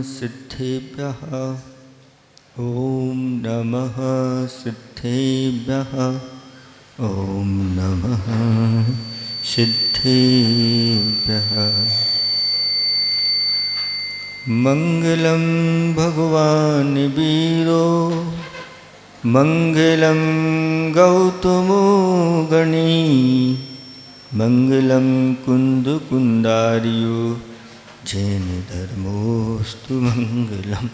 सिद्धेभ्यः ॐ नमः सिद्धेभ्यः ॐ नमः सिद्धेभ्यः। मंगलं भगवान् वीरो मंगलं गौतमो गणी मंगलं कुन्दकुन्दार्यो जैन धर्मोस्तु मंगलम्।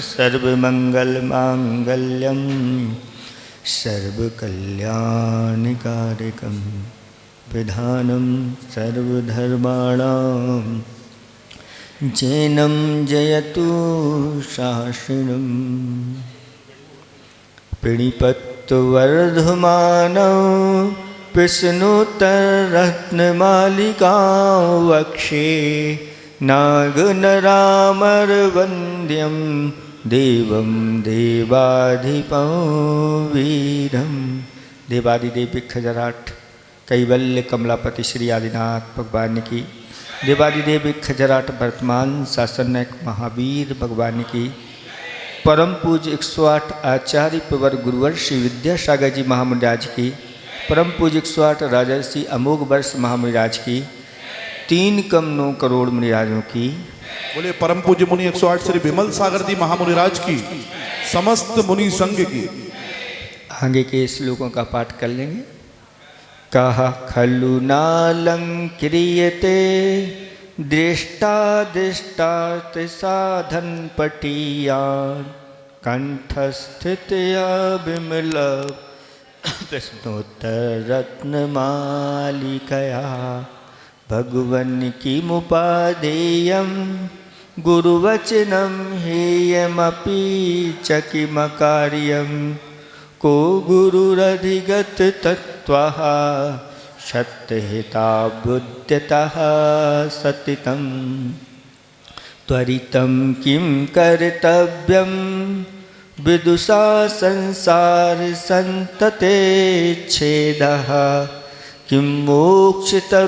सर्वमंगलमांगल्यं सर्वकल्याणकारकं विधानं सर्वधर्माणां जैनं जयतु शासनम्। प्रणिपत्तवर्धमानौ विष्णुतरत्नमालिकां वक्षे नागनरामरवन्द्यं देवं देवाधिपं वीरं। देवादिदेव विखजराट कैवल्य कमलापति श्री आदिनाथ भगवान की, देवादिदेव विखजराट वर्तमान शासनक महावीर भगवान की, परम पूज्य 108 आचार्य प्रवर गुरुवर श्री विद्यासागर जी महामुनिराज की, परम पूज्य 108 राजर्षि अमोघ वर्ष महामुनिराज की, 3 कम 9 करोड़ मुनिराजों की। बोले परम पूज्य मुनि 108 श्री विमल सागर जी महामुनिराज की, समस्त मुनि संघ की। आगे के श्लोकों का पाठ कर लेंगे। कहा खलु नालंक्रियते दृष्टादिष्टार्थ साधन पटीयान कंठस्थितया विमल प्रश्नोत्तरत्नमालिकया भगवन् किमुपादेयं गुरुवचनं हेयमपि च किमकार्यं को गुरुरधिगत तत्त्वः सत्यहिता बुद्ध्यतः सतितं त्वरितं किं कर्तव्यं विदुषा संसार संतते छेदः किं मोक्षतरोर्बीजं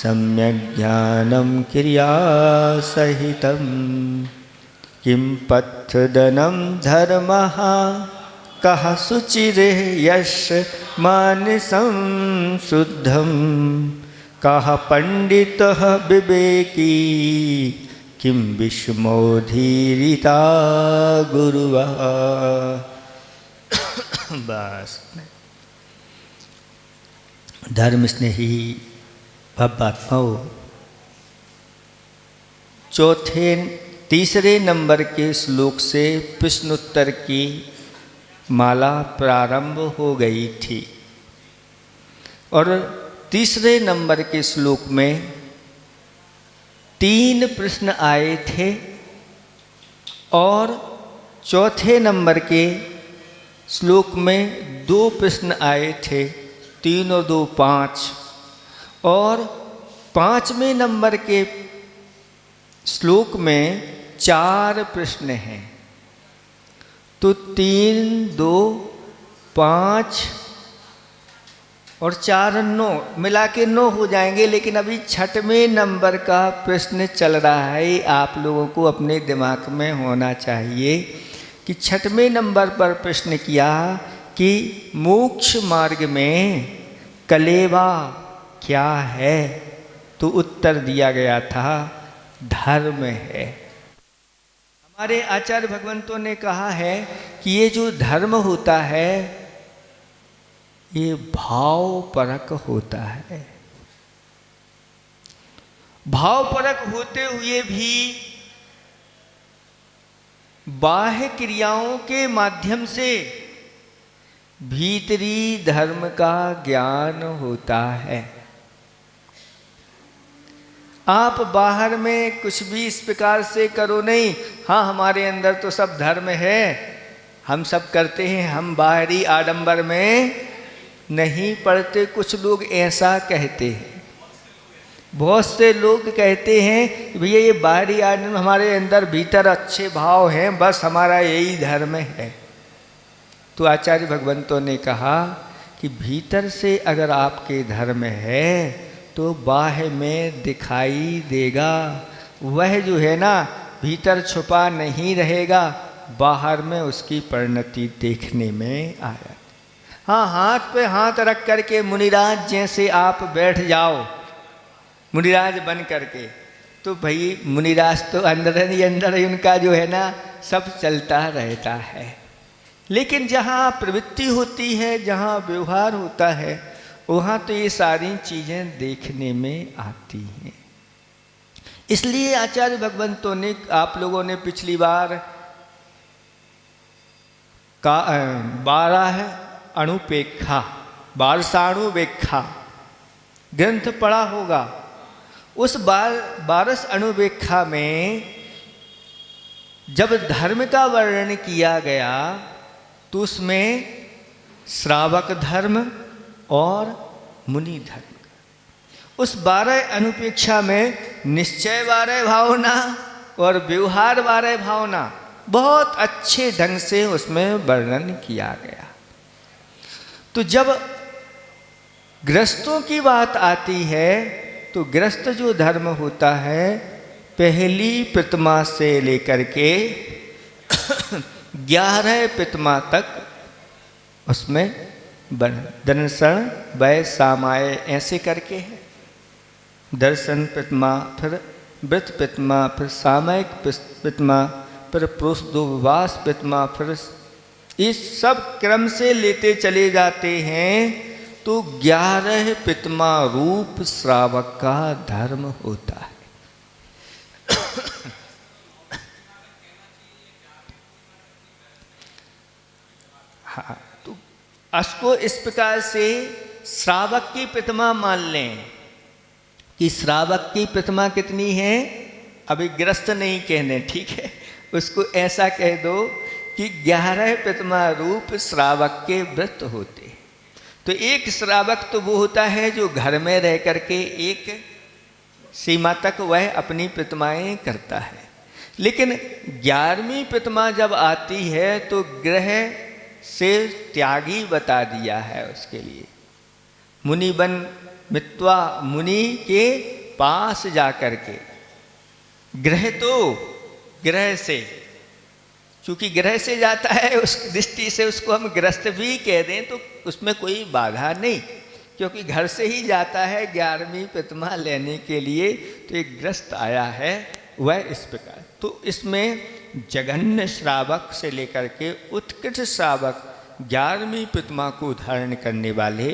सम्यक् ज्ञानं क्रियासहितं किं पथदनं धर्मः कः शुचिरे यश मानसं शुद्धं कः पंडितः विवेकी किं विस्मोधीरिता गुरुवः। बस धर्म स्नेही भवात्माओं, तीसरे नंबर के श्लोक से प्रश्नोत्तर की माला प्रारंभ हो गई थी और तीसरे नंबर के श्लोक में 3 प्रश्न आए थे और चौथे नंबर के श्लोक में 2 प्रश्न आए थे, 3 और 2 5, और 5वें नंबर के श्लोक में 4 प्रश्न हैं। तो 3, 2, 5 और 4 9 मिला के 9 हो जाएंगे। लेकिन अभी 6वें नंबर का प्रश्न चल रहा है। आप लोगों को अपने दिमाग में होना चाहिए कि 6वें नंबर पर प्रश्न किया कि मोक्ष मार्ग में कलेवा क्या है, तो उत्तर दिया गया था धर्म है। हमारे आचार्य भगवंतों ने कहा है कि ये जो धर्म होता है ये भाव परक होता है। भाव परक होते हुए भी बाह्य क्रियाओं के माध्यम से भीतरी धर्म का ज्ञान होता है। आप बाहर में कुछ भी इस प्रकार से करो नहीं, हाँ हमारे अंदर तो सब धर्म है, हम सब करते हैं, हम बाहरी आडंबर में नहीं पड़ते। कुछ लोग ऐसा कहते हैं, बहुत से लोग कहते हैं भैया ये बाहरी आडंबर, हमारे अंदर भीतर अच्छे भाव हैं, बस हमारा यही धर्म है। तो आचार्य भगवंतों ने कहा कि भीतर से अगर आपके धर्म है तो तो बाह्य में दिखाई देगा। वह जो है ना भीतर छुपा नहीं रहेगा, बाहर में उसकी परिणति देखने में आया। हाँ, हाथ पे हाथ रख करके मुनिराज जैसे आप बैठ जाओ, मुनिराज बन करके, तो भाई मुनिराज तो अंदर ही अंदर ही उनका जो है ना सब चलता रहता है। लेकिन जहाँ प्रवृत्ति होती है, जहाँ व्यवहार होता है, वहाँ तो ये सारी चीज़ें देखने में आती हैं। इसलिए आचार्य भगवंतों ने, आप लोगों ने पिछली बार का 12 अणुपेक्षा, 12 ग्रंथ पढ़ा होगा। उस 12 अणुपेक्षा में जब धर्म का वर्णन किया गया तो उसमें श्रावक धर्म और मुनि धर्म, उस 12 अनुपेक्षा में निश्चय 12 भावना और व्यवहार 12 भावना बहुत अच्छे ढंग से उसमें वर्णन किया गया। तो जब गृहस्थों की बात आती है तो गृहस्थ जो धर्म होता है, पहली प्रतिमा से लेकर के 11 प्रतिमा तक उसमें दर्शन वै सामाय ऐसे करके है। दर्शन प्रतिमा, फिर व्रत प्रतिमा, फिर सामयिक प्रतिमा, फिर पुरुषदोवास प्रतिमा, फिर इस सब क्रम से लेते चले जाते हैं तो 11 प्रतिमा रूप श्रावक का धर्म होता है। हाँ, तो उसको इस प्रकार से श्रावक की प्रतिमा मान लें कि श्रावक की प्रतिमा कितनी है, अभी ग्रस्त नहीं कहने, ठीक है, उसको ऐसा कह दो कि 11 प्रतिमा रूप श्रावक के व्रत होते हैं। तो एक श्रावक तो वो होता है जो घर में रह करके एक सीमा तक वह अपनी प्रतिमाएं करता है। लेकिन 11वीं प्रतिमा जब आती है तो ग्रह से त्यागी बता दिया है उसके लिए। मुनि बन मित्वा, मुनि के पास जाकर के, ग्रह तो ग्रह से, चूंकि ग्रह से जाता है उस दृष्टि से उसको हम ग्रस्त भी कह दें तो उसमें कोई बाधा नहीं, क्योंकि घर से ही जाता है 11वीं प्रतिमा लेने के लिए, तो एक ग्रस्त आया है वह इस प्रकार। तो इसमें जघन्य श्रावक से लेकर के उत्कृष्ट श्रावक 11वीं प्रतिमा को धारण करने वाले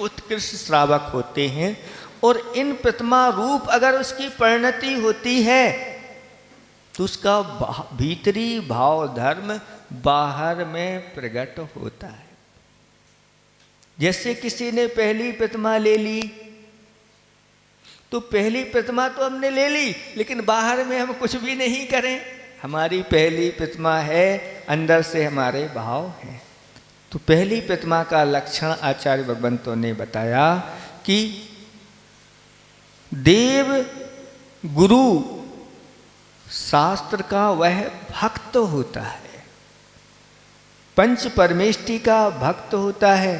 उत्कृष्ट श्रावक होते हैं। और इन प्रतिमा रूप अगर उसकी परिणति होती है तो उसका भीतरी भाव धर्म बाहर में प्रकट होता है। जैसे किसी ने पहली प्रतिमा ले ली तो पहली प्रतिमा तो हमने ले ली, लेकिन बाहर में हम कुछ भी नहीं करें, हमारी पहली प्रतिमा है, अंदर से हमारे भाव हैं। तो पहली प्रतिमा का लक्षण आचार्य भगवंतों ने बताया कि देव गुरु शास्त्र का वह भक्त होता है, पंच परमेष्टि का भक्त होता है।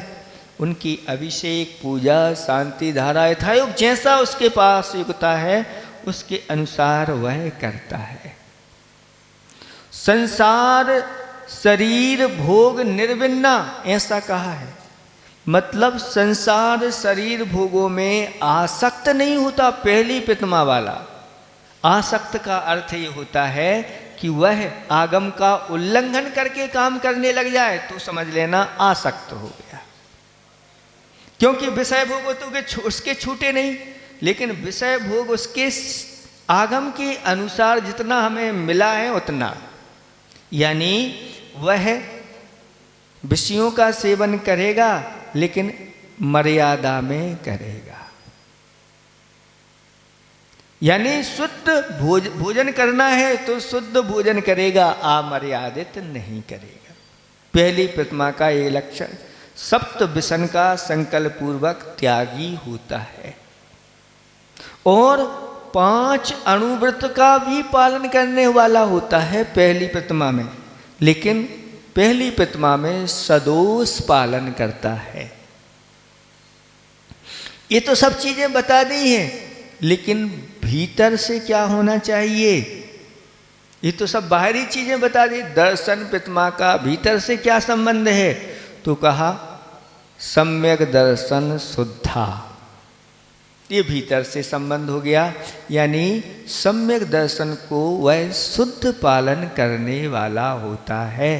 उनकी अभिषेक पूजा शांति धारा यथायोग जैसा उसके पास योग्यता है उसके अनुसार वह करता है। संसार शरीर भोग निर्विन्ना ऐसा कहा है, मतलब संसार शरीर भोगों में आसक्त नहीं होता। पहली प्रतिमा वाला आसक्त का अर्थ ये होता है कि वह आगम का उल्लंघन करके काम करने लग जाए तो समझ लेना आसक्त हो गया, क्योंकि विषय भोग तो उसके छूटे नहीं, लेकिन विषय भोग उसके आगम के अनुसार जितना हमें मिला है उतना, यानी वह विषयों का सेवन करेगा लेकिन मर्यादा में करेगा, यानी शुद्ध भोजन करना है तो शुद्ध भोजन करेगा, अमर्यादित नहीं करेगा। पहली प्रतिमा का ये लक्षण सप्त विषण का संकल्प पूर्वक त्यागी होता है और 5 अणुव्रत का भी पालन करने वाला होता है पहली प्रतिमा में, लेकिन पहली प्रतिमा में सदोष पालन करता है। ये तो सब चीजें बता दी हैं, लेकिन भीतर से क्या होना चाहिए? ये तो सब बाहरी चीजें बता दी। दर्शन पितमा का भीतर से क्या संबंध है? तो कहा सम्यक दर्शन शुद्धा, ये भीतर से संबंध हो गया। यानी सम्यक दर्शन को वह शुद्ध पालन करने वाला होता है।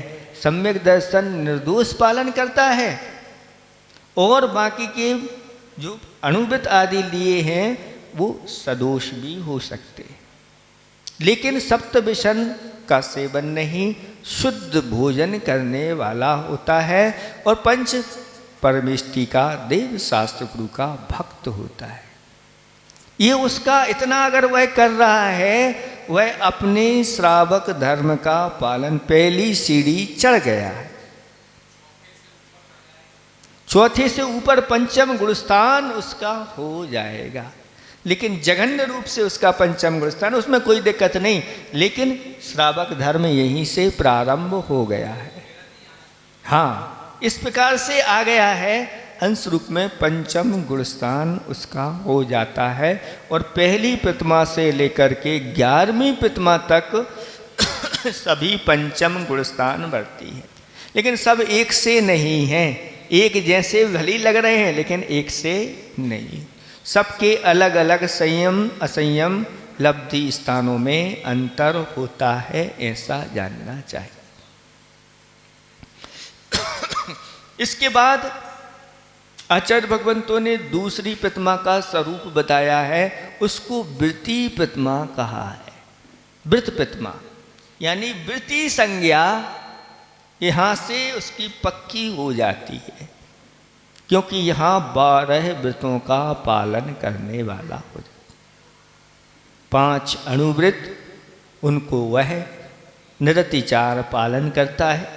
सम्यक दर्शन निर्दोष पालन करता है, और बाकी के जो अणुवृत्त आदि लिए हैं वो सदोष भी हो सकते हैं, लेकिन सप्तविशन का सेवन नहीं, शुद्ध भोजन करने वाला होता है, और पंच परमेष्टि का देव शास्त्र गुरु का भक्त होता है। ये उसका इतना अगर वह कर रहा है, वह अपने श्रावक धर्म का पालन, पहली सीढ़ी चढ़ गया है। चौथे से ऊपर पंचम गुणस्थान उसका हो जाएगा, लेकिन जघन्य रूप से उसका पंचम गुणस्थान, उसमें कोई दिक्कत नहीं, लेकिन श्रावक धर्म यहीं से प्रारंभ हो गया है। हाँ, इस प्रकार से आ गया है, अंश रूप में पंचम गुणस्थान उसका हो जाता है। और पहली प्रतिमा से लेकर के 11वीं प्रतिमा तक सभी पंचम गुणस्थान बढ़ती है, लेकिन सब एक से नहीं है। एक जैसे भली लग रहे हैं, लेकिन एक से नहीं, सबके अलग अलग संयम असंयम लब्धि स्थानों में अंतर होता है, ऐसा जानना चाहिए। इसके बाद आचार्य भगवंतों ने दूसरी प्रतिमा का स्वरूप बताया है, उसको वृत्ति प्रतिमा कहा है। वृत्त प्रतिमा यानी वृत्ति संज्ञा यहाँ से उसकी पक्की हो जाती है, क्योंकि यहाँ 12 व्रतों का पालन करने वाला हो जाता। 5 अणुव्रत, उनको वह निरतिचार पालन करता है।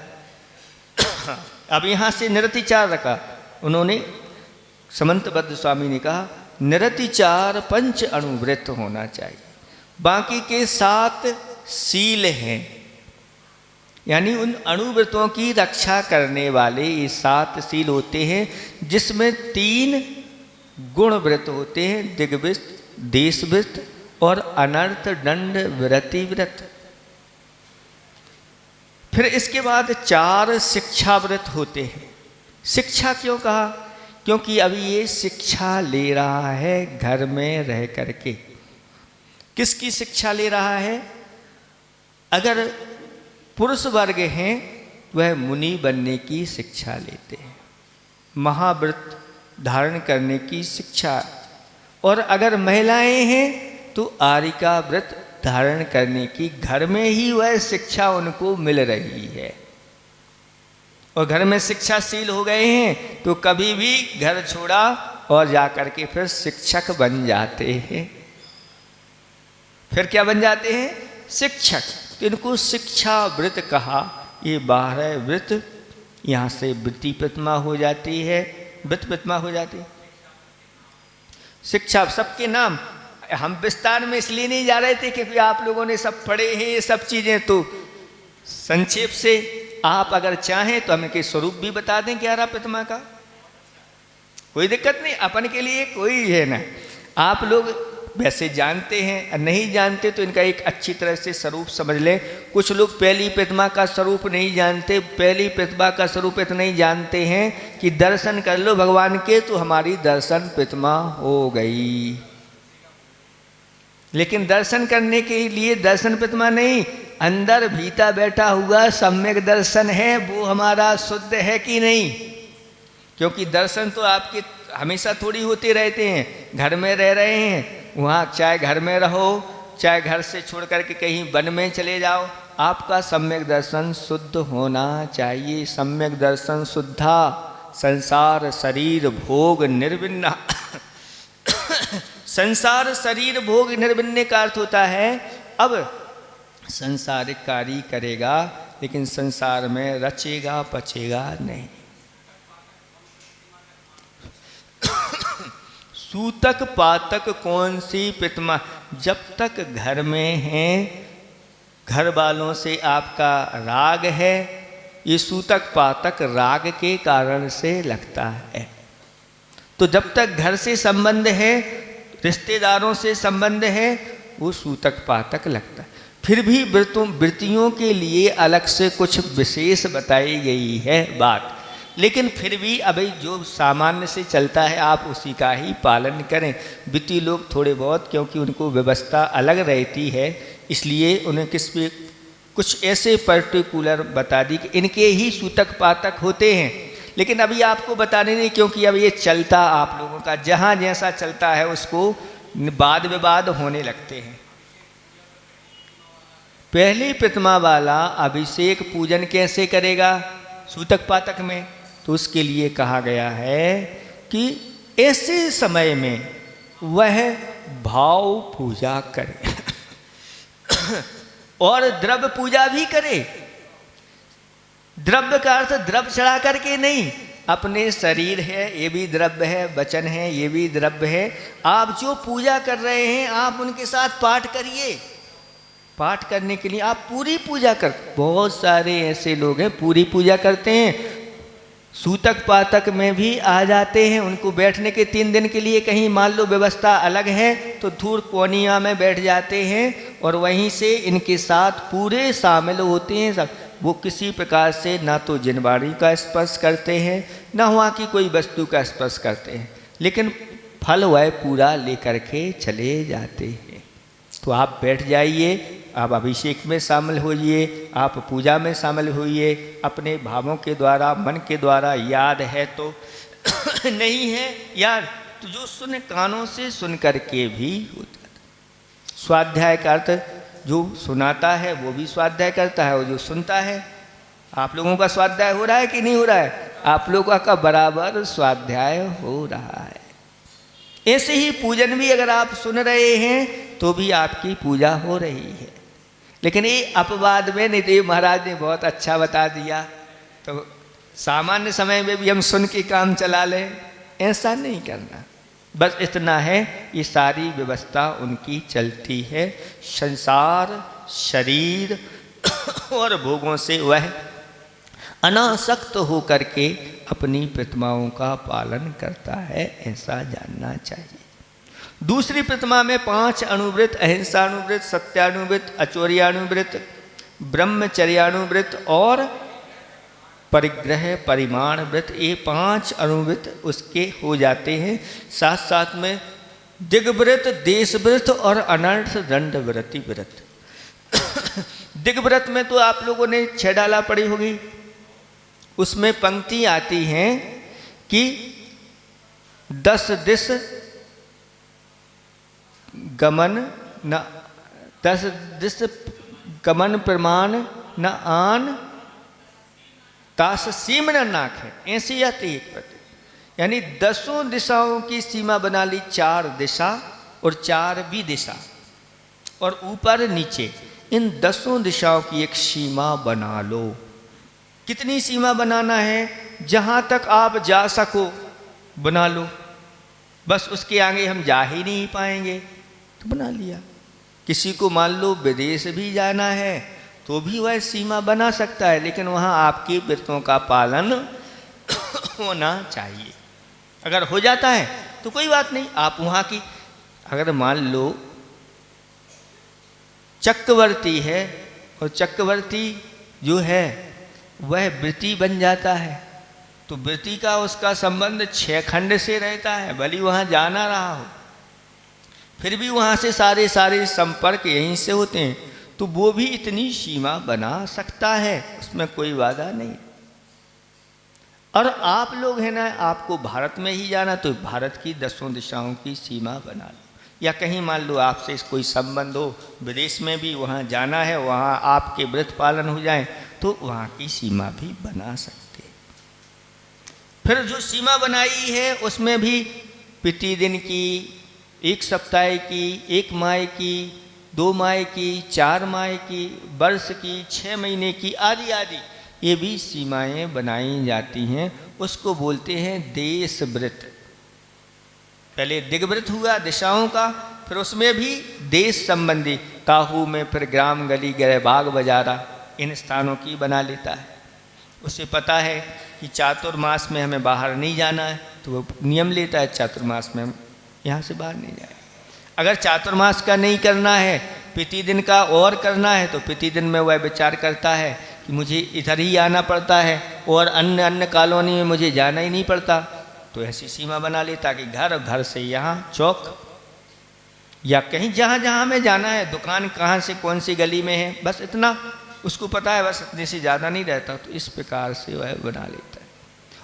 अब यहाँ से निरतिचार रखा उन्होंने, समंतबद्ध स्वामी ने कहा निरतिचार 5 अणुव्रत होना चाहिए। बाकी के 7 सील हैं, यानी उन अणुव्रतों की रक्षा करने वाले ये 7 सील होते हैं, जिसमें 3 गुण व्रत होते हैं, दिग्व्रत, देशव्रत और अनर्थ दंड व्रति व्रत। फिर इसके बाद 4 शिक्षा व्रत होते हैं। शिक्षा क्यों कहा? क्योंकि अभी ये शिक्षा ले रहा है घर में रह करके। किसकी शिक्षा ले रहा है? अगर पुरुष वर्ग हैं वह मुनि बनने की शिक्षा लेते हैं, महाव्रत धारण करने की शिक्षा, और अगर महिलाएं हैं तो आरिका व्रत धारण करने की घर में ही वह शिक्षा उनको मिल रही है। और घर में शिक्षाशील हो गए हैं तो कभी भी घर छोड़ा और जाकर के फिर शिक्षक बन जाते हैं। फिर क्या बन जाते हैं? शिक्षक। तो इनको शिक्षा व्रत कहा। ये 12 व्रत यहाँ से वृत्ति प्रतिमा हो जाती है, व्रत प्रतिमा हो जाती है। शिक्षा सबके नाम हम विस्तार में इसलिए नहीं जा रहे थे क्योंकि आप लोगों ने सब पढ़े हैं ये सब चीज़ें, तो संक्षेप से आप अगर चाहें तो हम इनके स्वरूप भी बता दें 11 प्रतिमा का, कोई दिक्कत नहीं, अपन के लिए कोई है ना। आप लोग वैसे जानते हैं, नहीं जानते तो इनका एक अच्छी तरह से स्वरूप समझ लें। कुछ लोग पहली प्रतिमा का स्वरूप नहीं जानते। पहली प्रतिमा का स्वरूप इतना ही जानते हैं कि दर्शन कर लो भगवान के तो हमारी दर्शन प्रतिमा हो गई, लेकिन दर्शन करने के लिए दर्शन प्रतिमा नहीं, अंदर भीतर बैठा हुआ सम्यक दर्शन है, वो हमारा शुद्ध है कि नहीं। क्योंकि दर्शन तो आपके हमेशा थोड़ी होते रहते हैं। घर में रह रहे हैं, वहाँ चाहे घर में रहो चाहे घर से छोड़ करके कहीं वन में चले जाओ, आपका सम्यक दर्शन शुद्ध होना चाहिए। सम्यक दर्शन शुद्धा संसार शरीर भोग निर्विन्ना। संसार शरीर भोग निर्विन्ने का अर्थ होता है अब संसारिक कार्य करेगा लेकिन संसार में रचेगा पचेगा नहीं। सूतक पातक कौन सी प्रतिमा? जब तक घर में हैं, घर वालों से आपका राग है, ये सूतक पातक राग के कारण से लगता है। तो जब तक घर से संबंध है, रिश्तेदारों से संबंध है, वो सूतक पातक लगता है। फिर भी वृत्तियों के लिए अलग से कुछ विशेष बताई गई है बात, लेकिन फिर भी अभी जो सामान्य से चलता है आप उसी का ही पालन करें। वृत्ति लोग थोड़े बहुत, क्योंकि उनको व्यवस्था अलग रहती है, इसलिए उन्हें कुछ ऐसे पर्टिकुलर बता दी कि इनके ही सूतक पातक होते हैं। लेकिन अभी आपको बताने नहीं, क्योंकि अब ये चलता आप लोगों का जहाँ जैसा चलता है उसको वाद विवाद होने लगते हैं। पहली प्रतिमा वाला अभिषेक पूजन कैसे करेगा सूतक पातक में, तो उसके लिए कहा गया है कि ऐसे समय में वह भाव पूजा करे और द्रव्य पूजा भी करे। द्रव्य का अर्थ द्रव्य चढ़ा करके नहीं, अपने शरीर है ये भी द्रव्य है, वचन है ये भी द्रव्य है। आप जो पूजा कर रहे हैं आप उनके साथ पाठ करिए। पाठ करने के लिए आप पूरी पूजा कर, बहुत सारे ऐसे लोग हैं पूरी पूजा करते हैं, सूतक पातक में भी आ जाते हैं। उनको बैठने के 3 दिन के लिए कहीं मान लो व्यवस्था अलग है तो दूर कोनिया में बैठ जाते हैं और वहीं से इनके साथ पूरे शामिल होते हैं सब। वो किसी प्रकार से ना तो जिनवाड़ी का स्पर्श करते हैं ना वहाँ की कोई वस्तु का स्पर्श करते हैं, लेकिन फल वह पूरा लेकर के चले जाते हैं। तो आप बैठ जाइए, आप अभिषेक में शामिल होइए, आप पूजा में शामिल होइए, अपने भावों के द्वारा मन के द्वारा। याद है तो नहीं है याद तो जो सुन कानों से सुन करके भी होता है। स्वाध्याय का अर्थ जो सुनाता है वो भी स्वाध्याय करता है और जो सुनता है। आप लोगों का स्वाध्याय हो रहा है कि नहीं हो रहा है? आप लोगों का बराबर स्वाध्याय हो रहा है। ऐसे ही पूजन भी अगर आप सुन रहे हैं तो भी आपकी पूजा हो रही है। लेकिन ये अपवाद में निदेव महाराज ने बहुत अच्छा बता दिया, तो सामान्य समय में भी हम सुन के काम चला लें, ऐसा नहीं करना। बस इतना है, ये सारी व्यवस्था उनकी चलती है। संसार शरीर और भोगों से वह अनासक्त होकर के अपनी प्रतिमाओं का पालन करता है, ऐसा जानना चाहिए। दूसरी प्रतिमा में 5 अणुव्रत, अहिंसाणुव्रत, सत्याणुव्रत, अचौर्याणुव्रत, ब्रह्मचर्याणुव्रत और परिग्रह परिमाण व्रत, ये 5 अणुव्रत उसके हो जाते हैं। साथ साथ में दिग्व्रत, देशव्रत और अनर्थ दंड व्रति व्रत। दिग्व्रत में तो आप लोगों ने 6 डाला पड़ी होगी, उसमें पंक्ति आती हैं कि 10 दिश गमन न 10 दिश गमन प्रमाण न आन तास सीम न नाक है, ऐसी आती है प्रति। यानी 10 दिशाओं की सीमा बना ली, 4 दिशा और 4 भी दिशा और ऊपर नीचे, इन 10 दिशाओं की एक सीमा बना लो। कितनी सीमा बनाना है? जहाँ तक आप जा सको बना लो, बस उसके आगे हम जा ही नहीं पाएंगे तो बना लिया। किसी को मान लो विदेश भी जाना है तो भी वह सीमा बना सकता है, लेकिन वहाँ आपकी व्रतों का पालन होना चाहिए। अगर हो जाता है तो कोई बात नहीं, आप वहाँ की, अगर मान लो चक्रवर्ती है और चक्रवर्ती जो है वह व्रती बन जाता है तो व्रती का उसका संबंध 6 खंड से रहता है, भले वहाँ जाना रहा हो, फिर भी वहाँ से सारे संपर्क यहीं से होते हैं, तो वो भी इतनी सीमा बना सकता है, उसमें कोई वादा नहीं। और आप लोग हैं ना, आपको भारत में ही जाना तो भारत की 10 दिशाओं की सीमा बना लो, या कहीं मान लो आपसे कोई संबंध हो विदेश में भी वहाँ जाना है, वहाँ आपके व्रत पालन हो जाए तो वहाँ की सीमा भी बना सकते। फिर जो सीमा बनाई है उसमें भी प्रतिदिन की, 1 सप्ताह की, 1 माह की, 2 माह की, 4 माह की, वर्ष की, 6 महीने की, आदि आदि ये भी सीमाएं बनाई जाती हैं। उसको बोलते हैं देश व्रत। पहले दिग्व्रत हुआ दिशाओं का, फिर उसमें भी देश संबंधी, काहू में फिर ग्राम गली गृह बाग बाजारा इन स्थानों की बना लेता है। उसे पता है कि चातुर्मास में हमें बाहर नहीं जाना है, तो वो नियम लेता है चातुर्मास में हम यहाँ से बाहर नहीं जाए। अगर चातुर्मास का नहीं करना है, प्रतिदिन का और करना है, तो प्रतिदिन में वह विचार करता है कि मुझे इधर ही आना पड़ता है और अन्य कॉलोनी में मुझे जाना ही नहीं पड़ता, तो ऐसी सीमा बना लेता कि घर और घर से यहाँ चौक या कहीं जहाँ जहाँ हमें जाना है, दुकान कहाँ से कौन सी गली में है, बस इतना उसको पता है, बस इतने से ज़्यादा नहीं रहता। तो इस प्रकार से वह बना लेता है।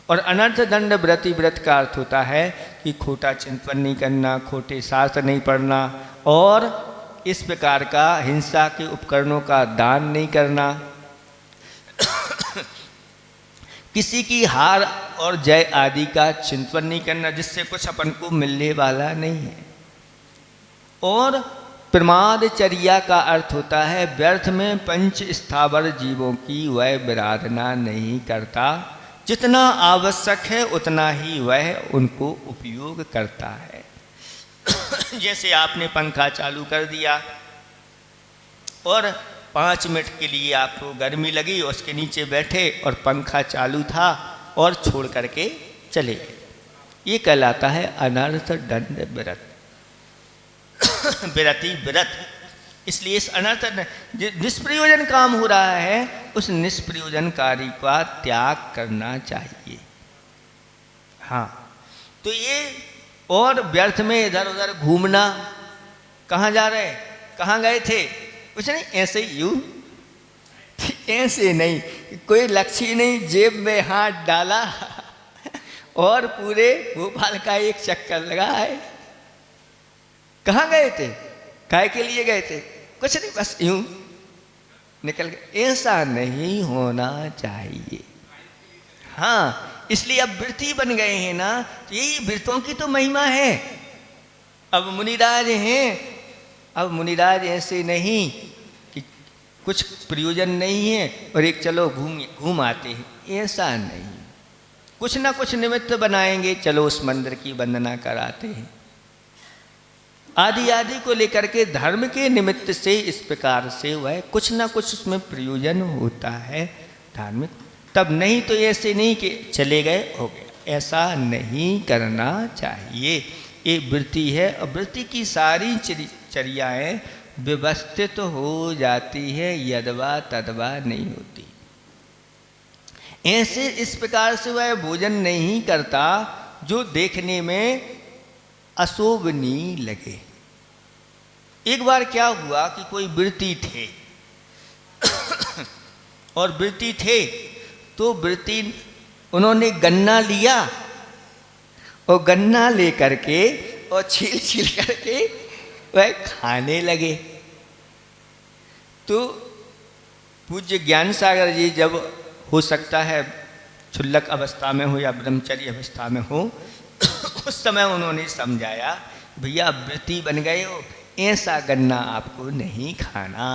और अनर्थ दंड व्रति व्रत का अर्थ होता है कि खोटा चिंतन नहीं करना, खोटे शास्त्र नहीं पढ़ना और इस प्रकार का हिंसा के उपकरणों का दान नहीं करना, किसी की हार और जय आदि का चिंतन नहीं करना जिससे कुछ अपन को मिलने वाला नहीं है। और प्रमादचर्या का अर्थ होता है व्यर्थ में पंच स्थावर जीवों की वह विराधना नहीं करता, जितना आवश्यक है उतना ही वह उनको उपयोग करता है। जैसे आपने पंखा चालू कर दिया और 5 मिनट के लिए आपको गर्मी लगी, उसके नीचे बैठे और पंखा चालू था और छोड़ करके चले गए, ये कहलाता है अनर्थ दंड व्रत, विरति व्रत। इसलिए इस अनर्थ निष्प्रयोजन काम हो रहा है, उस निष्प्रयोजन कार्य का त्याग करना चाहिए। हाँ, तो ये और व्यर्थ में इधर उधर घूमना, कहाँ जा रहे, कहाँ गए थे, कुछ नहीं, ऐसे ही यूँ, ऐसे नहीं, कोई लक्ष्य नहीं, जेब में हाथ डाला और पूरे भोपाल का एक चक्कर लगा है। कहाँ गए थे, काय के लिए गए थे, कुछ नहीं, बस यूं निकल गए। ऐसा नहीं होना चाहिए। हाँ, इसलिए अब व्रती बन गए हैं ना, तो यही व्रतों की तो महिमा है। अब मुनिराज हैं, अब मुनिराज ऐसे नहीं कि कुछ प्रयोजन नहीं है और एक चलो घूम आते हैं, ऐसा नहीं, कुछ ना कुछ निमित्त बनाएंगे, चलो उस मंदिर की वंदना कराते हैं, आदि आदि को लेकर के धर्म के निमित्त से इस प्रकार से वह कुछ ना कुछ उसमें प्रयोजन होता है धार्मिक। तब नहीं तो ऐसे नहीं कि चले गए हो गया, ऐसा नहीं करना चाहिए। ये वृत्ति है और वृत्ति की सारी चर्याएँ व्यवस्थित हो जाती है, यदवा तदवा नहीं होती। ऐसे इस प्रकार से वह भोजन नहीं करता जो देखने में अशोभनीय लगे। एक बार क्या हुआ कि कोई व्रती थे और व्रती थे तो व्रती उन्होंने गन्ना लिया और गन्ना ले करके और छील छील करके वह खाने लगे। तो पूज्य ज्ञान सागर जी जब हो सकता है क्षुल्लक अवस्था में हो या ब्रह्मचर्य अवस्था में हो, उस समय उन्होंने समझाया, भैया व्रती बन गए हो, ऐसा गन्ना आपको नहीं खाना,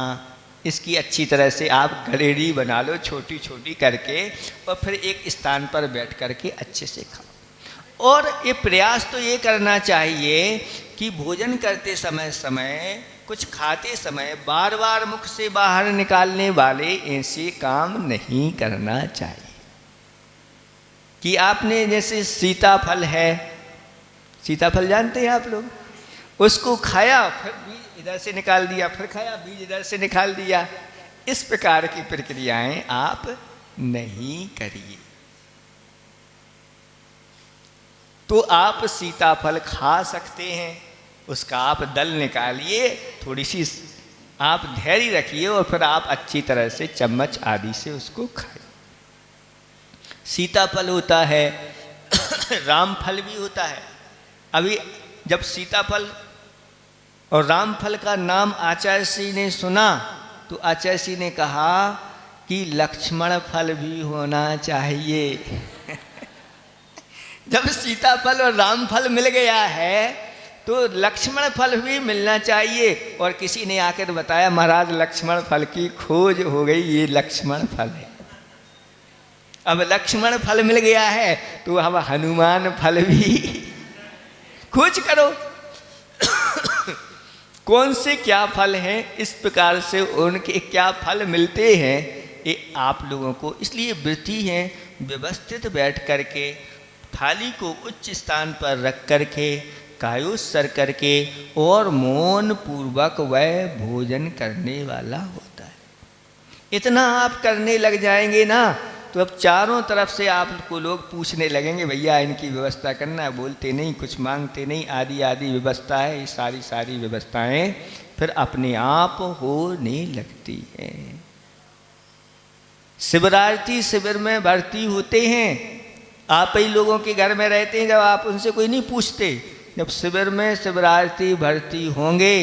इसकी अच्छी तरह से आप गलेरी बना लो छोटी छोटी करके और फिर एक स्थान पर बैठ करके अच्छे से खाओ। और ये प्रयास तो ये करना चाहिए कि भोजन करते समय कुछ खाते समय बार बार मुख से बाहर निकालने वाले ऐसे काम नहीं करना चाहिए। कि आपने जैसे सीताफल है, सीताफल जानते हैं आप लोग, उसको खाया फिर बीज इधर से निकाल दिया, फिर खाया बीज इधर से निकाल दिया, इस प्रकार की प्रक्रियाएं आप नहीं करिए। तो आप सीताफल खा सकते हैं, उसका आप दल निकालिए, थोड़ी सी आप धैर्य रखिए और फिर आप अच्छी तरह से चम्मच आदि से उसको खाइए। सीताफल होता है, रामफल भी होता है। अभी जब सीताफल और रामफल का नाम आचार्य श्री ने सुना तो आचार्य श्री ने कहा कि लक्ष्मण फल भी होना चाहिए। जब सीताफल और रामफल मिल गया है तो लक्ष्मण फल भी मिलना चाहिए। और किसी ने आकर बताया, महाराज लक्ष्मण फल की खोज हो गई, ये लक्ष्मण फल है। अब लक्ष्मण फल मिल गया है तो अब हनुमान फल भी खोज करो। कौन से क्या फल हैं, इस प्रकार से उनके क्या फल मिलते हैं, ये आप लोगों को, इसलिए वृत्ति है व्यवस्थित बैठ करके थाली को उच्च स्थान पर रख करके कायोत्सर करके और मौन पूर्वक वह भोजन करने वाला होता है। इतना आप करने लग जाएंगे ना तो अब चारों तरफ से आपको लोग पूछने लगेंगे, भैया इनकी व्यवस्था करना, बोलते नहीं, कुछ मांगते नहीं, आदि आदि व्यवस्था है। ये सारी व्यवस्थाएं फिर अपने आप होने लगती हैं। शिवरात्रि शिविर में भर्ती होते हैं, आप ही लोगों के घर में रहते हैं, जब आप उनसे कोई नहीं पूछते। जब शिविर में शिवरात्रि भर्ती होंगे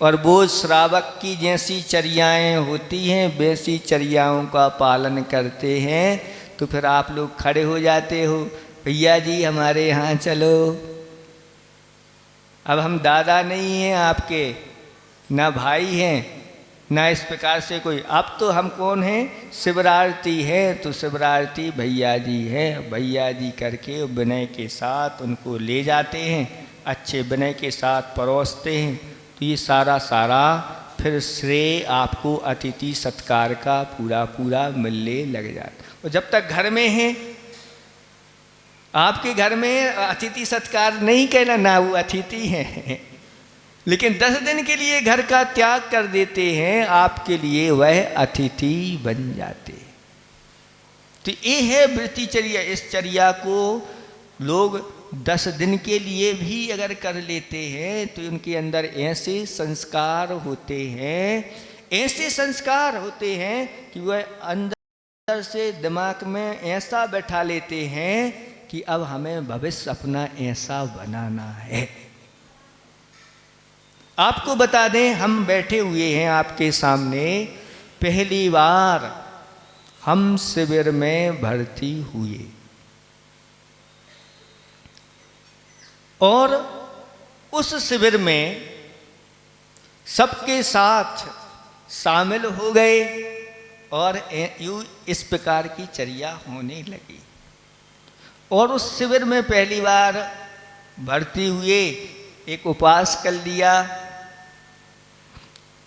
और वो श्रावक की जैसी चर्याएँ होती हैं वैसी चर्याओं का पालन करते हैं तो फिर आप लोग खड़े हो जाते हो, भैया जी हमारे यहाँ चलो। अब हम दादा नहीं हैं आपके, ना भाई हैं, ना इस प्रकार से कोई। अब तो हम कौन हैं? शिवरात्रि है तो शिवरात्रि भैया जी है। भैया जी करके विनय के साथ उनको ले जाते हैं, अच्छे विनय के साथ परोसते हैं। तो ये सारा फिर श्रेय आपको अतिथि सत्कार का पूरा मिलने लग जाता। और जब तक घर में हैं, आपके घर में अतिथि सत्कार नहीं कहना, ना वो अतिथि हैं, लेकिन 10 दिन के लिए घर का त्याग कर देते हैं, आपके लिए वह अतिथि बन जाते हैं। तो ये है वृत्तिचर्या। इस चर्या को लोग 10 दिन के लिए भी अगर कर लेते हैं तो उनके अंदर ऐसे संस्कार होते हैं कि वह अंदर से दिमाग में ऐसा बैठा लेते हैं कि अब हमें भविष्य अपना ऐसा बनाना है। आपको बता दें, हम बैठे हुए हैं आपके सामने, पहली बार हम शिविर में भर्ती हुए और उस शिविर में सबके साथ शामिल हो गए और यूँ इस प्रकार की चर्या होने लगी। और उस शिविर में पहली बार भर्ती हुए, एक उपवास कर लिया,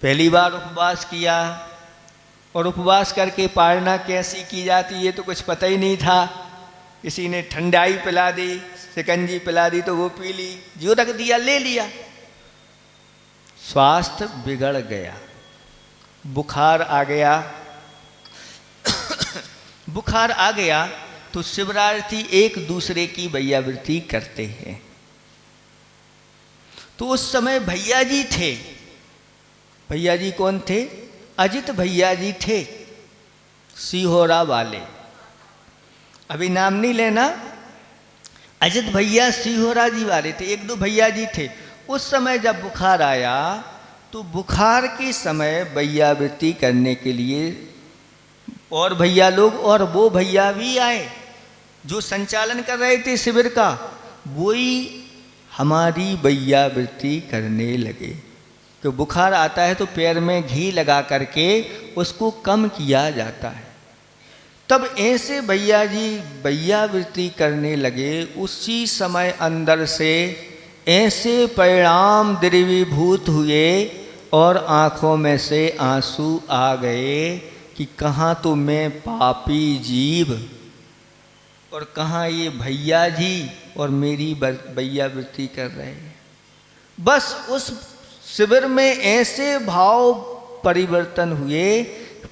पहली बार उपवास किया। और उपवास करके पालना कैसी की जाती है तो कुछ पता ही नहीं था। किसी ने ठंडाई पिला दी, शिकंजी पिला दी तो वो पी ली, जो रख दिया ले लिया। स्वास्थ्य बिगड़ गया, बुखार आ गया। बुखार आ गया तो शिवरात्रि एक दूसरे की भैयावृत्ति करते हैं। तो उस समय भैया जी थे। भैया जी कौन थे? अजित भैया जी थे, सीहोरा वाले। अभी नाम नहीं लेना। अजित भैया सीहोरा जी वाले थे। 1-2 भैया जी थे। उस समय जब बुखार आया तो बुखार के समय भैयावृत्ति करने के लिए और भैया लोग और वो भैया भी आए जो संचालन कर रहे थे शिविर का, वही हमारी भैयावृत्ति करने लगे। तो बुखार आता है तो पैर में घी लगा करके उसको कम किया जाता है। तब ऐसे भैया जी भैयावृत्ति करने लगे। उसी समय अंदर से ऐसे परिणाम द्रवीभूत हुए और आँखों में से आंसू आ गए कि कहाँ तो मैं पापी जीव और कहाँ ये भैया जी और मेरी भैयावृत्ति कर रहे हैं। बस उस शिविर में ऐसे भाव परिवर्तन हुए।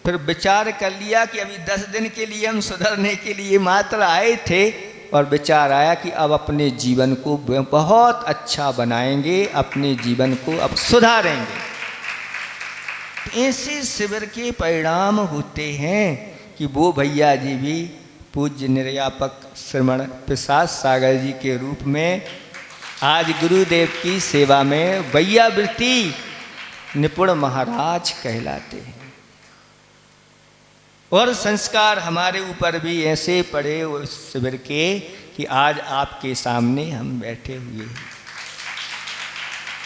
फिर विचार कर लिया कि अभी 10 दिन के लिए हम सुधरने के लिए मात्र आए थे और विचार आया कि अब अपने जीवन को बहुत अच्छा बनाएंगे, अपने जीवन को अब सुधारेंगे। ऐसे शिविर के परिणाम होते हैं कि वो भैया जी भी पूज्य निर्यापक श्रमण प्रसाद सागर जी के रूप में आज गुरुदेव की सेवा में भैयावृत्ति निपुण महाराज कहलाते हैं। और संस्कार हमारे ऊपर भी ऐसे पड़े उस शिविर के कि आज आपके सामने हम बैठे हुए हैं।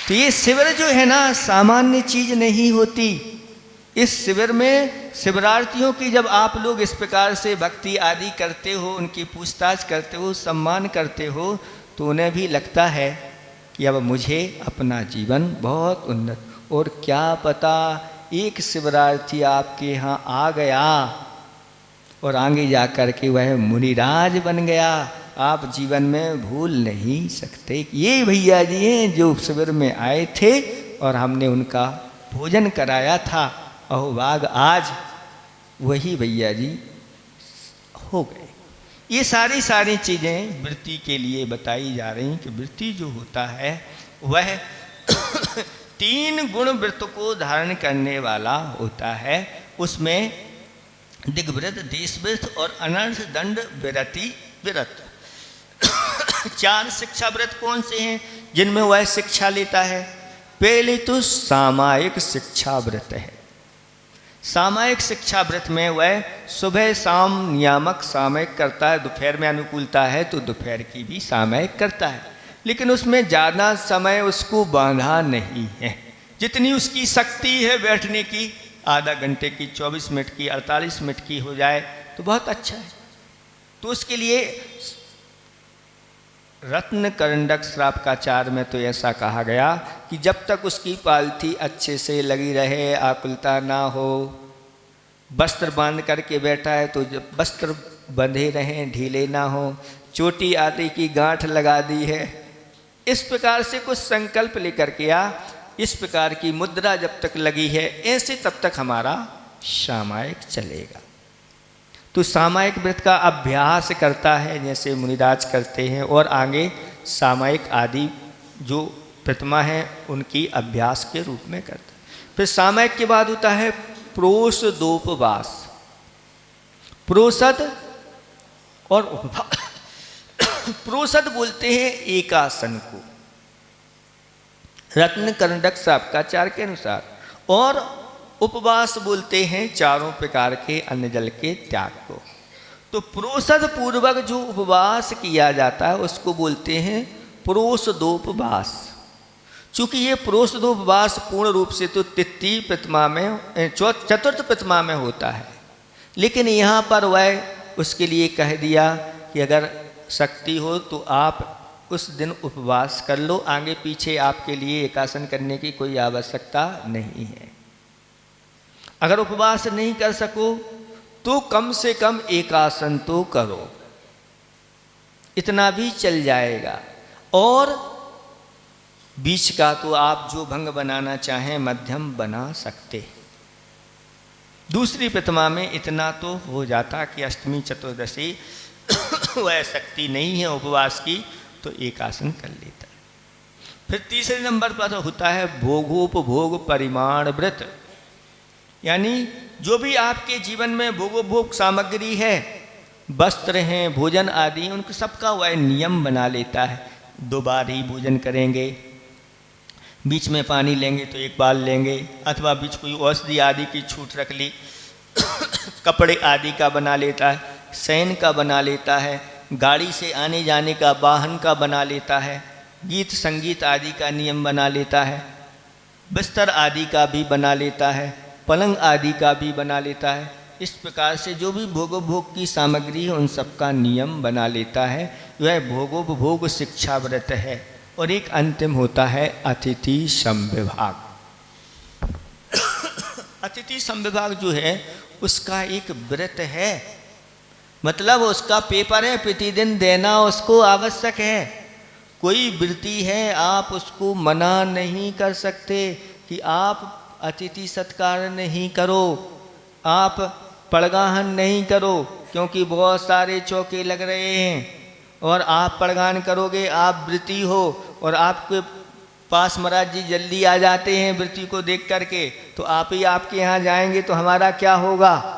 तो ये शिविर जो है ना, सामान्य चीज नहीं होती। इस शिविर में शिवरार्थियों की जब आप लोग इस प्रकार से भक्ति आदि करते हो, उनकी पूछताछ करते हो, सम्मान करते हो, तो उन्हें भी लगता है कि अब मुझे अपना जीवन बहुत उन्नत, और क्या पता एक शिवरार्थी आपके यहाँ आ गया और आगे जा कर के वह मुनिराज बन गया, आप जीवन में भूल नहीं सकते। ये भैया जी हैं जो शिविर में आए थे और हमने उनका भोजन कराया था। अहोभाग आज वही भैया जी हो गए। ये सारी चीज़ें वृत्ति के लिए बताई जा रही कि वृत्ति जो होता है वह 3 गुण वृत्त को धारण करने वाला होता है। उसमें दिग्वृत्त, देशवृत्त और अनर्थ दंड विरति विरत 4 शिक्षा व्रत कौन से हैं जिनमें वह शिक्षा लेता है? पहले तो सामायिक शिक्षा व्रत है। सामायिक शिक्षा व्रत में वह सुबह शाम नियामक सामयिक करता है, दोपहर में अनुकूलता है तो दोपहर की भी सामयिक करता है, लेकिन उसमें ज़्यादा समय उसको बांधा नहीं है। जितनी उसकी शक्ति है बैठने की, आधा घंटे की, 24 मिनट की, 48 मिनट की हो जाए तो बहुत अच्छा है। तो उसके लिए रत्न करंडक श्रावकाचार में तो ऐसा कहा गया कि जब तक उसकी पालथी अच्छे से लगी रहे, आकुलता ना हो, वस्त्र बांध करके बैठा है तो जब वस्त्र बंधे रहें, ढीले ना हो, चोटी आदि की गांठ लगा दी है, इस प्रकार से कुछ संकल्प लेकर के इस प्रकार की मुद्रा जब तक लगी है, ऐसे तब तक हमारा सामायिक चलेगा। तो सामायिक व्रत का अभ्यास करता है जैसे मुनिराज करते हैं, और आगे सामायिक आदि जो प्रतिमा है उनकी अभ्यास के रूप में करता है। फिर सामायिक के बाद होता है प्रोषदोपवास। प्रोषद और उपवास। प्रोषद बोलते हैं एकासन को रत्न करंडक श्रावकाचार के अनुसार, और उपवास बोलते हैं 4 प्रकार के अन्न जल के त्याग को। तो प्रोषद पूर्वक जो उपवास किया जाता है उसको बोलते हैं प्रोषदोपवास। चूँकि ये प्रोषदोपवास पूर्ण रूप से तो तृतीय प्रतिमा में, चतुर्थ प्रतिमा में होता है, लेकिन यहाँ पर वह उसके लिए कह दिया कि अगर शक्ति हो तो आप उस दिन उपवास कर लो, आगे पीछे आपके लिए एकासन करने की कोई आवश्यकता नहीं है। अगर उपवास नहीं कर सको तो कम से कम एकासन तो करो, इतना भी चल जाएगा। और बीच का तो आप जो भंग बनाना चाहें मध्यम बना सकते। दूसरी प्रतिमा में इतना तो हो जाता कि अष्टमी चतुर्दशी वह शक्ति नहीं है उपवास की, तो एकासन कर लेता है। फिर तीसरे नंबर पर होता है भोगोपभोग परिमाण व्रत, यानी जो भी आपके जीवन में भोगोपभोग सामग्री है, वस्त्र हैं, भोजन आदि, उनको सबका वह नियम बना लेता है। 2 बार ही भोजन करेंगे, बीच में पानी लेंगे तो 1 बार लेंगे, अथवा बीच कोई औषधि आदि की छूट रख ली। कपड़े आदि का बना लेता है, शयन का बना लेता है, गाड़ी से आने जाने का, वाहन का बना लेता है, गीत संगीत आदि का नियम बना लेता है, बिस्तर आदि का भी बना लेता है, पलंग आदि का भी बना लेता है। इस प्रकार से जो भी भोगोपभोग की सामग्री है उन सब का नियम बना लेता है। वह भोगोपभोग शिक्षा व्रत है। और एक अंतिम होता है अतिथि संविभाग। अतिथि संविभाग जो है उसका एक व्रत है, मतलब उसका पेपर है, प्रतिदिन देना उसको आवश्यक है। कोई वृत्ति है आप उसको मना नहीं कर सकते कि आप अतिथि सत्कार नहीं करो, आप पड़गाहन नहीं करो, क्योंकि बहुत सारे चौके लग रहे हैं और आप पड़गान करोगे, आप वृत्ति हो और आपके पास महाराज जी जल्दी आ जाते हैं वृत्ति को देख करके, तो आप ही आपके यहाँ जाएंगे तो हमारा क्या होगा।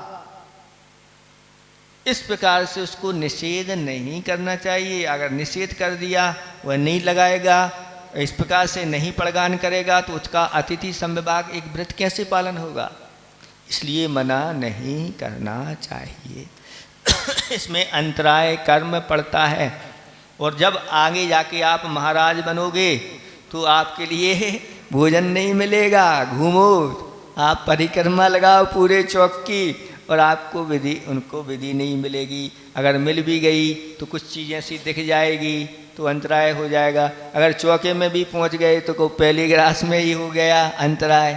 इस प्रकार से उसको निषेध नहीं करना चाहिए। अगर निषेध कर दिया, वह नहीं लगाएगा, इस प्रकार से नहीं पड़गान करेगा, तो उसका अतिथि संविभाग एक व्रत कैसे पालन होगा। इसलिए मना नहीं करना चाहिए। इसमें अंतराय कर्म पड़ता है, और जब आगे जाके आप महाराज बनोगे तो आपके लिए भोजन नहीं मिलेगा। घूमो, आप परिक्रमा लगाओ पूरे चौक की, और आपको विधि, उनको विधि नहीं मिलेगी। अगर मिल भी गई तो कुछ चीज़ें ऐसी दिख जाएगी तो अंतराय हो जाएगा। अगर चौके में भी पहुंच गए तो को पहली ग्रास में ही हो गया अंतराय।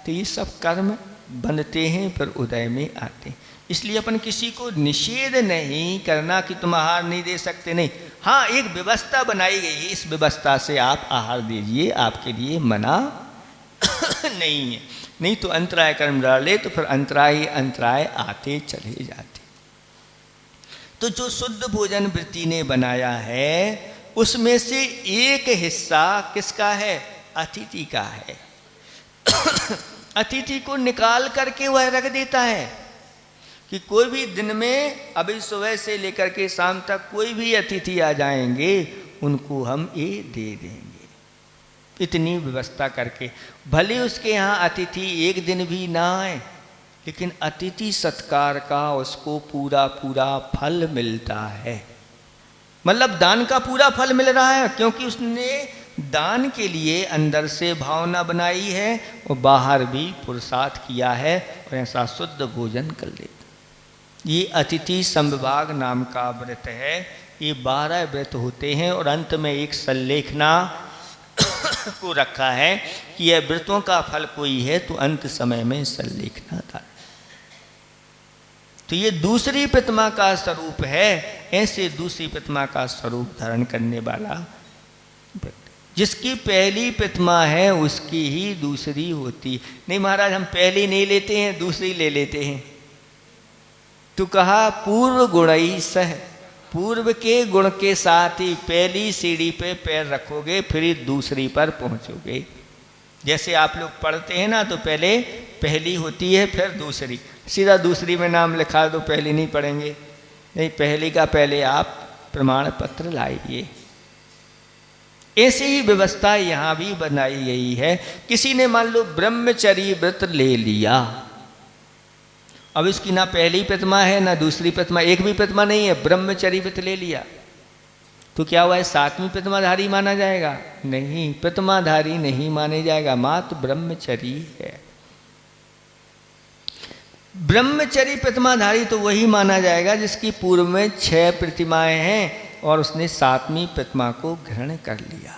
तो ये सब कर्म बनते हैं फिर उदय में आते हैं। इसलिए अपन किसी को निषेध नहीं करना कि तुम आहार नहीं दे सकते, नहीं। हाँ, एक व्यवस्था बनाई गई है, इस व्यवस्था से आप आहार दीजिए, आपके लिए मना नहीं है। नहीं तो अंतराय कर्म डाले तो फिर अंतराय ही अंतराय आते चले जाते। तो जो शुद्ध भोजन वृत्ति ने बनाया है उसमें से एक हिस्सा किसका है? अतिथि का है। अतिथि को निकाल करके वह रख देता है कि कोई भी दिन में, अभी सुबह से लेकर के शाम तक कोई भी अतिथि आ जाएंगे उनको हम ये दे देंगे। इतनी व्यवस्था करके, भले उसके यहाँ अतिथि एक दिन भी ना आए, लेकिन अतिथि सत्कार का उसको पूरा पूरा फल मिलता है। मतलब दान का पूरा फल मिल रहा है, क्योंकि उसने दान के लिए अंदर से भावना बनाई है और बाहर भी पुरुषार्थ किया है और ऐसा शुद्ध भोजन कर लेता। ये अतिथि संविभाग नाम का व्रत है। ये 12 व्रत होते हैं और अंत में एक सल्लेखना को रखा है कि यह व्रतों का फल कोई है तो अंत समय में सल्लेखना था। तो ये दूसरी प्रतिमा का स्वरूप है। ऐसे दूसरी प्रतिमा का स्वरूप धारण करने वाला व्यक्ति, जिसकी पहली प्रतिमा है उसकी ही दूसरी होती नहीं। महाराज हम पहली नहीं लेते हैं, दूसरी ले लेते हैं। तो कहा पूर्व गुणई सह, पूर्व के गुण के साथ ही पहली सीढ़ी पे पैर रखोगे फिर दूसरी पर पहुंचोगे। जैसे आप लोग पढ़ते हैं ना, तो पहले पहली होती है फिर दूसरी, सीधा दूसरी में नाम लिखा दो, पहली नहीं पढ़ेंगे। नहीं, पहली का पहले आप प्रमाण पत्र लाइए। ऐसी ही व्यवस्था यहाँ भी बनाई गई है। किसी ने मान लो ब्रह्मचर्य व्रत ले लिया, अब इसकी ना पहली प्रतिमा है ना दूसरी प्रतिमा, एक भी प्रतिमा नहीं है, ब्रह्मचर्य व्रत ले लिया, तो क्या हुआ है? 7वीं प्रतिमाधारी माना जाएगा? नहीं, प्रतिमाधारी नहीं माने जाएगा, मात्र ब्रह्मचर्य है। ब्रह्मचर्य प्रतिमाधारी तो वही माना जाएगा जिसकी पूर्व में 6 प्रतिमाएं हैं और उसने 7वीं प्रतिमा को ग्रहण कर लिया।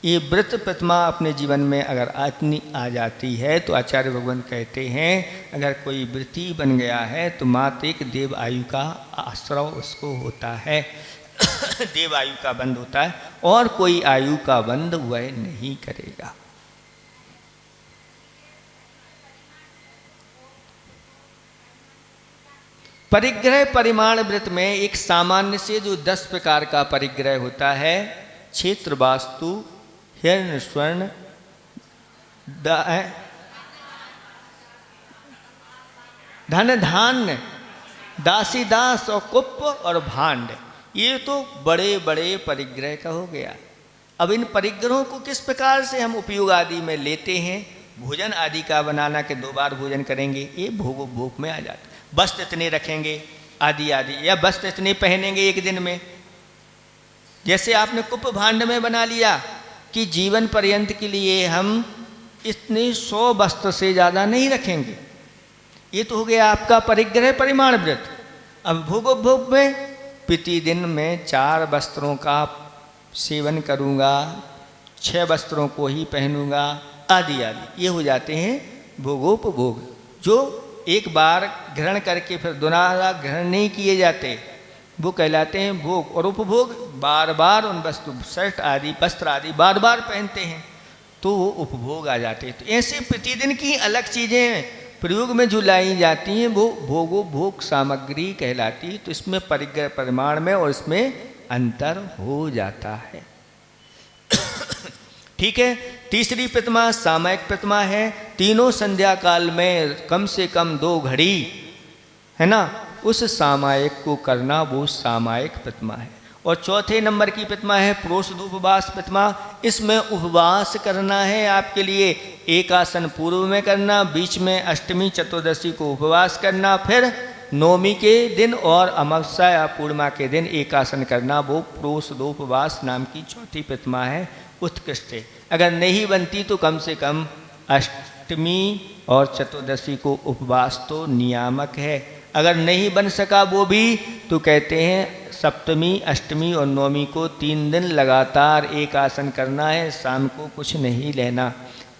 ये व्रत प्रतिमा अपने जीवन में अगर इतनी आ जाती है तो आचार्य भगवान कहते हैं अगर कोई वृत्ति बन गया है तो मात्र एक देव आयु का आश्रय उसको होता है। देव आयु का बंद होता है और कोई आयु का बंद वह नहीं करेगा। परिग्रह परिमाण व्रत में एक सामान्य से जो 10 प्रकार का परिग्रह होता है, क्षेत्र वास्तु, हिरण्य स्वर्ण, धन धान्य, दासी दास और कुप और भांड, ये तो बड़े बड़े परिग्रह का हो गया। अब इन परिग्रहों को किस प्रकार से हम उपयोग आदि में लेते हैं? भोजन आदि का बनाना के 2 बार भोजन करेंगे, ये भोग भोग में आ जाता है। वस्त्र इतने रखेंगे आदि आदि, या वस्त्र इतने पहनेंगे एक दिन में। जैसे आपने कुप भांड में बना लिया कि जीवन पर्यंत के लिए हम इतने 100 वस्त्र से ज़्यादा नहीं रखेंगे, ये तो हो गया आपका परिग्रह परिमाण व्रत। अब भोगोपभोग में प्रतिदिन में 4 वस्त्रों का सेवन करूँगा, 6 वस्त्रों को ही पहनूंगा आदि आदि, ये हो जाते हैं भोगोपभोग, जो एक बार ग्रहण करके फिर दोबारा ग्रहण नहीं किए जाते, वो कहलाते हैं भोग। और उपभोग बार बार उन वस्तु शर्ट आदि वस्त्र आदि बार बार पहनते हैं तो वो उपभोग आ जाते हैं। तो ऐसे प्रतिदिन की अलग चीज़ें प्रयोग में जो लाई जाती हैं वो भोगोपभोग सामग्री कहलाती है। तो इसमें परिग्रह परिमाण में और इसमें अंतर हो जाता है। ठीक है। तीसरी प्रतिमा सामयिक प्रतिमा है। तीनों संध्या काल में कम से कम 2 घड़ी है ना, उस सामयिक को करना, वो सामयिक प्रतिमा है। और चौथे नंबर की प्रतिमा है प्रोषद उपवास प्रतिमा। इसमें उपवास करना है आपके लिए, एक आसन पूर्व में करना, बीच में अष्टमी चतुर्दशी को उपवास करना, फिर नवमी के दिन और अमावस्या या पूर्णिमा के दिन एक आसन करना, वो प्रोषदोपवास नाम की चौथी प्रतिमा है, उत्कृष्ट है। अगर नहीं बनती तो कम से कम अष्टमी और चतुर्दशी को उपवास तो नियामक है। अगर नहीं बन सका वो भी तो कहते हैं सप्तमी अष्टमी और नवमी को 3 दिन लगातार एक आसन करना है, शाम को कुछ नहीं लेना।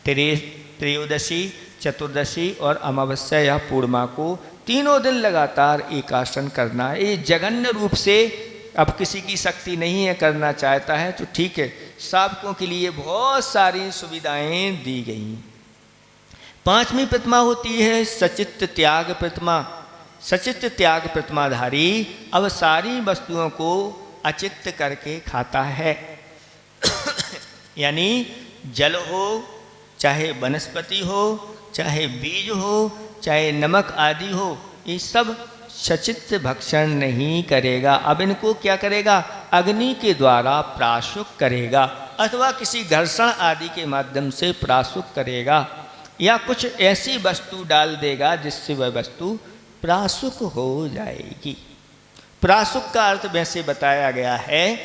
त्रयोदशी चतुर्दशी और अमावस्या या पूर्णिमा को तीनों दिन लगातार एक आसन करना है। ये जघन्य रूप से, अब किसी की शक्ति नहीं है, करना चाहता है तो ठीक है, साधकों के लिए बहुत सारी सुविधाएं दी गई। पांचवी प्रतिमा होती है सचित्त त्याग प्रतिमा। सचित्त त्याग प्रतिमाधारी अब सारी वस्तुओं को अचित्त करके खाता है। यानी जल हो, चाहे वनस्पति हो, चाहे बीज हो, चाहे नमक आदि हो, ये सब सचित्त भक्षण नहीं करेगा। अब इनको क्या करेगा? अग्नि के द्वारा प्राशुक करेगा, अथवा किसी घर्षण आदि के माध्यम से प्राशुक करेगा, या कुछ ऐसी वस्तु डाल देगा जिससे वह वस्तु प्राशुक हो जाएगी। प्राशुक का अर्थ वैसे बताया गया है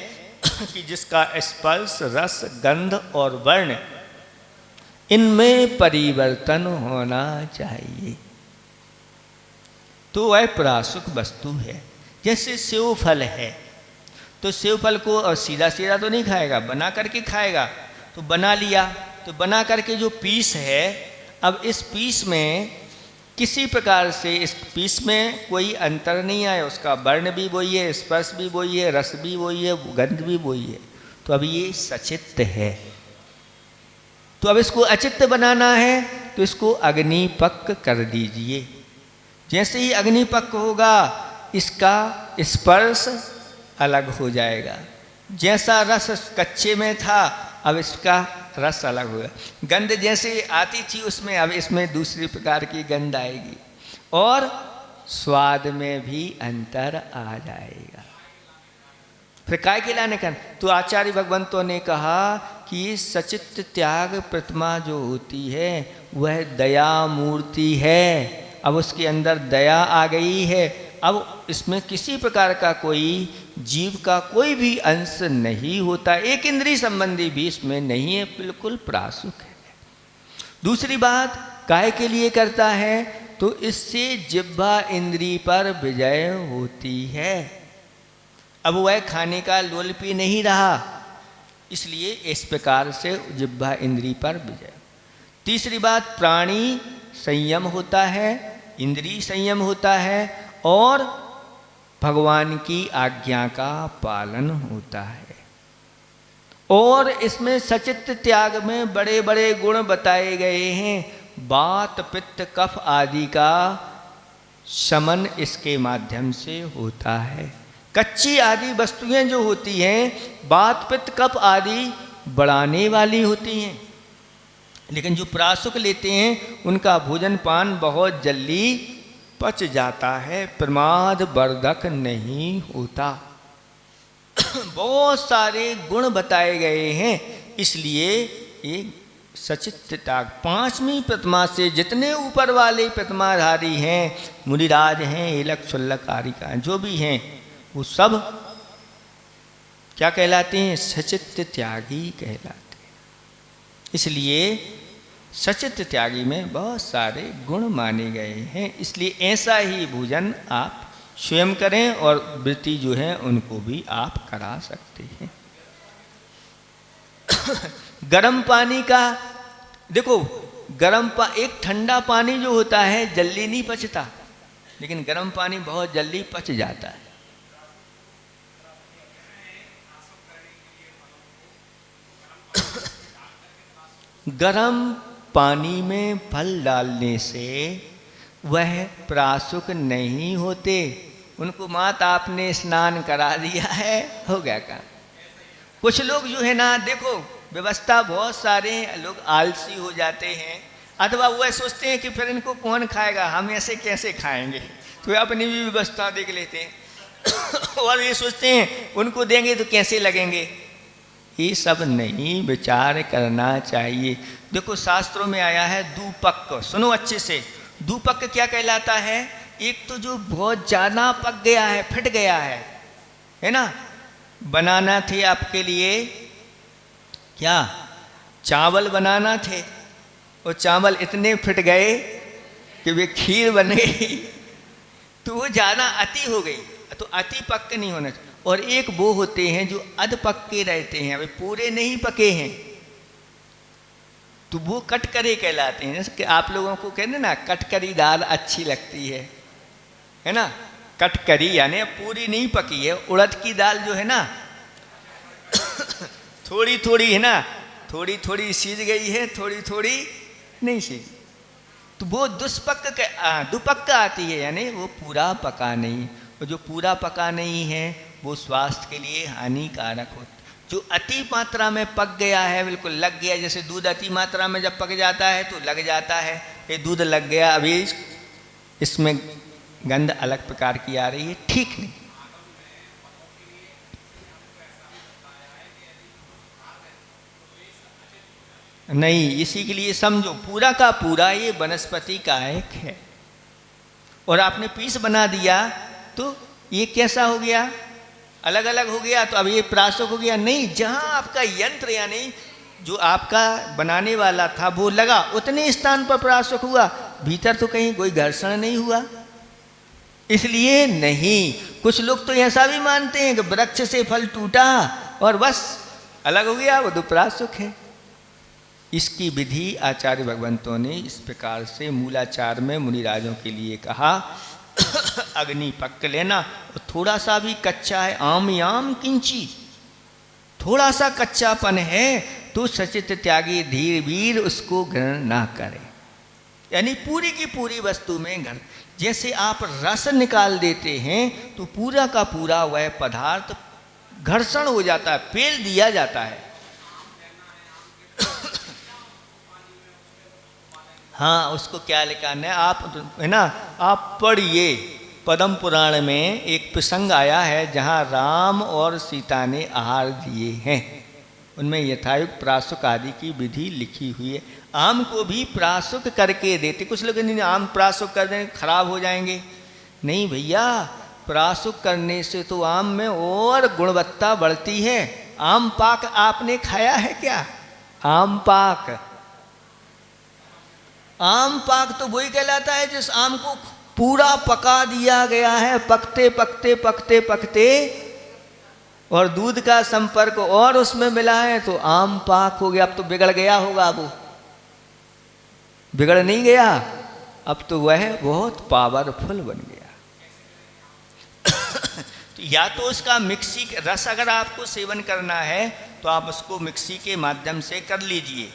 कि जिसका स्पर्श, रस, गंध और वर्ण, इनमें परिवर्तन होना चाहिए, तो वह प्राशुक वस्तु है। जैसे सेव फल है, तो सेव फल को सीधा सीधा तो नहीं खाएगा, बना करके खाएगा। तो बना लिया, तो बना करके जो पीस है, अब इस पीस में किसी प्रकार से, इस पीस में कोई अंतर नहीं आया, उसका वर्ण भी वही है, स्पर्श भी वही है, रस भी वही है, गंध भी वही है, तो अब ये सचित्त है। तो अब इसको अचित्त बनाना है तो इसको अग्निपक्व कर दीजिए। जैसे ही अग्निपक्व होगा, इसका स्पर्श अलग हो जाएगा। जैसा रस कच्चे में था, अब इसका रस अलग होगा। गंध जैसे आती थी उसमें, अब इसमें दूसरी प्रकार की गंध आएगी, और स्वाद में भी अंतर आ जाएगा। फिर काय के लाने का, तो आचार्य भगवंतों ने कहा कि सचित्त त्याग प्रतिमा जो होती है वह दया मूर्ति है। अब उसके अंदर दया आ गई है। अब इसमें किसी प्रकार का कोई जीव का कोई भी अंश नहीं होता, एक इंद्रिय संबंधी भी इसमें नहीं है, बिल्कुल प्राशुक है। दूसरी बात, काय के लिए करता है? तो इससे जिह्वा इंद्रिय पर विजय होती है। अब वह खाने का लोलपी नहीं रहा, इसलिए इस प्रकार से जिह्वा इंद्रिय पर विजय। तीसरी बात, प्राणी संयम होता है, इंद्रिय संयम होता है, और भगवान की आज्ञा का पालन होता है। और इसमें सचित्त त्याग में बड़े बड़े गुण बताए गए हैं। वात, पित्त, कफ आदि का शमन इसके माध्यम से होता है। कच्ची आदि वस्तुएं जो होती हैं, वात, पित्त, कफ आदि बढ़ाने वाली होती हैं, लेकिन जो प्राशुक लेते हैं उनका भोजन पान बहुत जल्दी पच जाता है, प्रमाद वर्धक नहीं होता। बहुत सारे गुण बताए गए हैं, इसलिए ये सचित्त त्याग। पांचवी प्रतिमा से जितने ऊपर वाले प्रतिमाधारी हैं, मुनिराज हैं, एलक शुल्लक आरिका जो भी हैं, वो सब क्या कहलाते हैं? सचित्त त्यागी कहलाते हैं। इसलिए सचित्त त्यागी में बहुत सारे गुण माने गए हैं। इसलिए ऐसा ही भोजन आप स्वयं करें, और वृत्ति जो है उनको भी आप करा सकते हैं। गर्म पानी का देखो, एक ठंडा पानी जो होता है जल्दी नहीं पचता, लेकिन गर्म पानी बहुत जल्दी पच जाता है। गर्म पानी में फल डालने से वह प्राशुक नहीं होते। उनको मात आपने स्नान करा दिया है, हो गया काम। कुछ लोग जो है ना, देखो व्यवस्था, बहुत सारे लोग आलसी हो जाते हैं, अथवा वह सोचते हैं कि फिर इनको कौन खाएगा, हम ऐसे कैसे खाएंगे, तो वे अपनी भी व्यवस्था देख लेते हैं और ये सोचते हैं उनको देंगे तो कैसे लगेंगे। ये सब नहीं विचार करना चाहिए। देखो शास्त्रों में आया है दूपक, सुनो अच्छे से, दूपक क्या कहलाता है? एक तो जो बहुत ज़्यादा पक गया है, फट गया है ना। बनाना थे आपके लिए क्या, चावल बनाना थे, और चावल इतने फट गए कि वे खीर बन गई, तो वो ज़्यादा अति हो गई, तो अति पक्के नहीं होना चाहिए। और एक वो होते हैं जो अध पक्के रहते हैं, वे पूरे नहीं पके हैं, तो वो कटकरी कहलाते हैं। जैसे कि आप लोगों को कहते ना कटकरी दाल अच्छी लगती है ना। कटकरी यानी पूरी नहीं पकी है। उड़द की दाल जो है ना थोड़ी थोड़ी है ना, थोड़ी थोड़ी सीज गई है, थोड़ी थोड़ी नहीं सीजी, तो वो दुपक्का आती है, यानी वो पूरा पका नहीं। और जो पूरा पका नहीं है वो स्वास्थ्य के लिए हानिकारक होता। जो अति मात्रा में पक गया है, बिल्कुल लग गया, जैसे दूध अति मात्रा में जब पक जाता है तो लग जाता है, ये दूध लग गया, अभी इसमें गंध अलग प्रकार की आ रही है, ठीक नहीं। नहीं, इसी के लिए समझो पूरा का पूरा ये वनस्पति कायक है। और आपने पीस बना दिया तो ये कैसा हो गया, अलग अलग हो गया, तो अब ये प्रासुक हो गया नहीं। जहां आपका यंत्र यानी जो आपका बनाने वाला था वो लगा, उतने स्थान पर प्रासुक हुआ, भीतर तो कहीं कोई घर्षण नहीं हुआ, इसलिए नहीं। कुछ लोग तो ऐसा भी मानते हैं कि वृक्ष से फल टूटा और बस अलग हो गया, वो तो प्रासुक है। इसकी विधि आचार्य भगवंतों ने इस प्रकार से मूलाचार में मुनिराजों के लिए कहा। अग्नि पक लेना, और थोड़ा सा भी कच्चा है, आम याम किंची, थोड़ा सा कच्चापन है तो सचित त्यागी धीर वीर उसको ग्रहण ना करे। यानी पूरी की पूरी वस्तु में ग्रहण, जैसे आप रस निकाल देते हैं तो पूरा का पूरा वह पदार्थ घर्षण हो जाता है, फेल दिया जाता है। हाँ, उसको क्या लिखा है आप है ना, आप पढ़िए। पद्म पुराण में एक प्रसंग आया है जहाँ राम और सीता ने आहार दिए हैं, उनमें यथायुक्त प्रासुक आदि की विधि लिखी हुई है। आम को भी प्रासुक करके देते। कुछ लोग नहीं, आम प्रासुक कर देंगे खराब हो जाएंगे। नहीं भैया, प्रासुक करने से तो आम में और गुणवत्ता बढ़ती है। आम पाक आपने खाया है क्या? आम पाक, आम पाक तो वही कहलाता है जिस आम को पूरा पका दिया गया है, पकते पकते पकते पकते, और दूध का संपर्क और उसमें मिला है तो आम पाक हो गया। अब तो बिगड़ गया होगा, वो बिगड़ नहीं गया, अब तो वह बहुत पावरफुल बन गया। तो या तो उसका मिक्सी रस अगर आपको सेवन करना है तो आप उसको मिक्सी के माध्यम से कर लीजिए।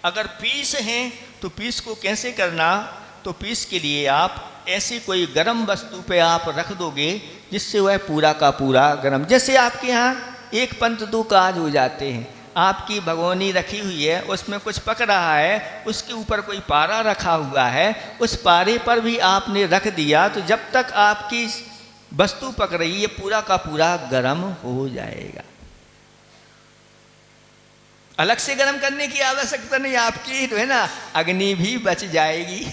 अगर पीस हैं तो पीस को कैसे करना, तो पीस के लिए आप ऐसी कोई गर्म वस्तु पे आप रख दोगे जिससे वह पूरा का पूरा गर्म, जैसे आपके यहाँ एक पंथ दो काज हो जाते हैं। आपकी भगोनी रखी हुई है, उसमें कुछ पक रहा है, उसके ऊपर कोई पारा रखा हुआ है, उस पारे पर भी आपने रख दिया तो जब तक आपकी वस्तु पक रही है पूरा का पूरा गर्म हो जाएगा। अलग से गर्म करने की आवश्यकता नहीं, आपकी तो है ना अग्नि भी बच जाएगी।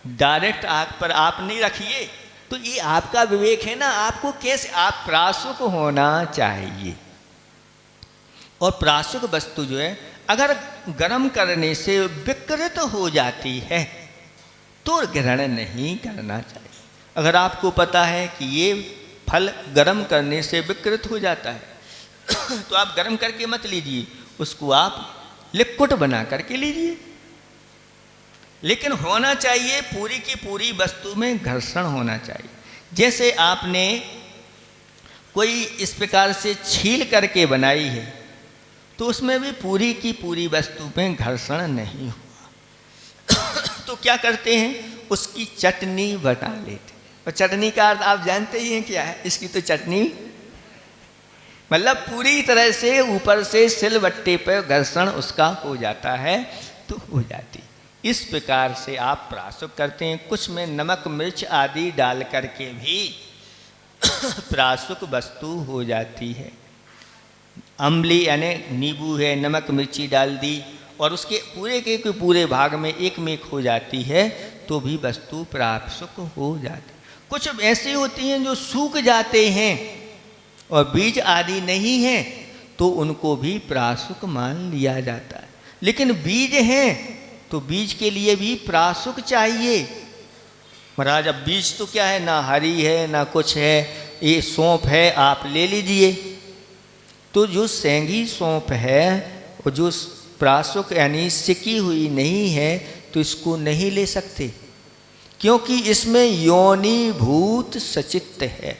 डायरेक्ट आग पर आप नहीं रखिए। तो ये आपका विवेक है ना, आपको कैसे, आप प्रासुक होना चाहिए। और प्रासुक वस्तु जो है अगर गर्म करने से विकृत हो जाती है तो ग्रहण नहीं करना चाहिए। अगर आपको पता है कि ये फल गर्म करने से विकृत हो जाता है तो आप गर्म करके मत लीजिए, उसको आप लिक्विड बना करके लीजिए। लेकिन होना चाहिए पूरी की पूरी वस्तु में घर्षण होना चाहिए। जैसे आपने कोई इस प्रकार से छील करके बनाई है तो उसमें भी पूरी की पूरी वस्तु में घर्षण नहीं हुआ। तो क्या करते हैं, उसकी चटनी बना लेते। और चटनी का अर्थ आप जानते ही हैं क्या है, इसकी तो चटनी मतलब पूरी तरह से ऊपर से सिलबट्टे पर घर्षण उसका हो जाता है तो हो जाती। इस प्रकार से आप प्रासुक करते हैं। कुछ में नमक मिर्च आदि डाल करके भी प्रासुक वस्तु हो जाती है। अम्ली यानी नींबू है, नमक मिर्ची डाल दी और उसके पूरे के पूरे भाग में एक में हो जाती है तो भी वस्तु प्रासुक हो जाती। कुछ ऐसी होती हैं जो सूख जाते हैं और बीज आदि नहीं हैं तो उनको भी प्रासुक मान लिया जाता है। लेकिन बीज हैं तो बीज के लिए भी प्रासुक चाहिए। महाराज अब बीज तो क्या है, ना हरी है ना कुछ है, ये सौंफ है, आप ले लीजिए तो जो सेंगी सौंफ है वो जो प्रासुक यानी सिकी हुई नहीं है तो इसको नहीं ले सकते, क्योंकि इसमें योनिभूत सचित्त है।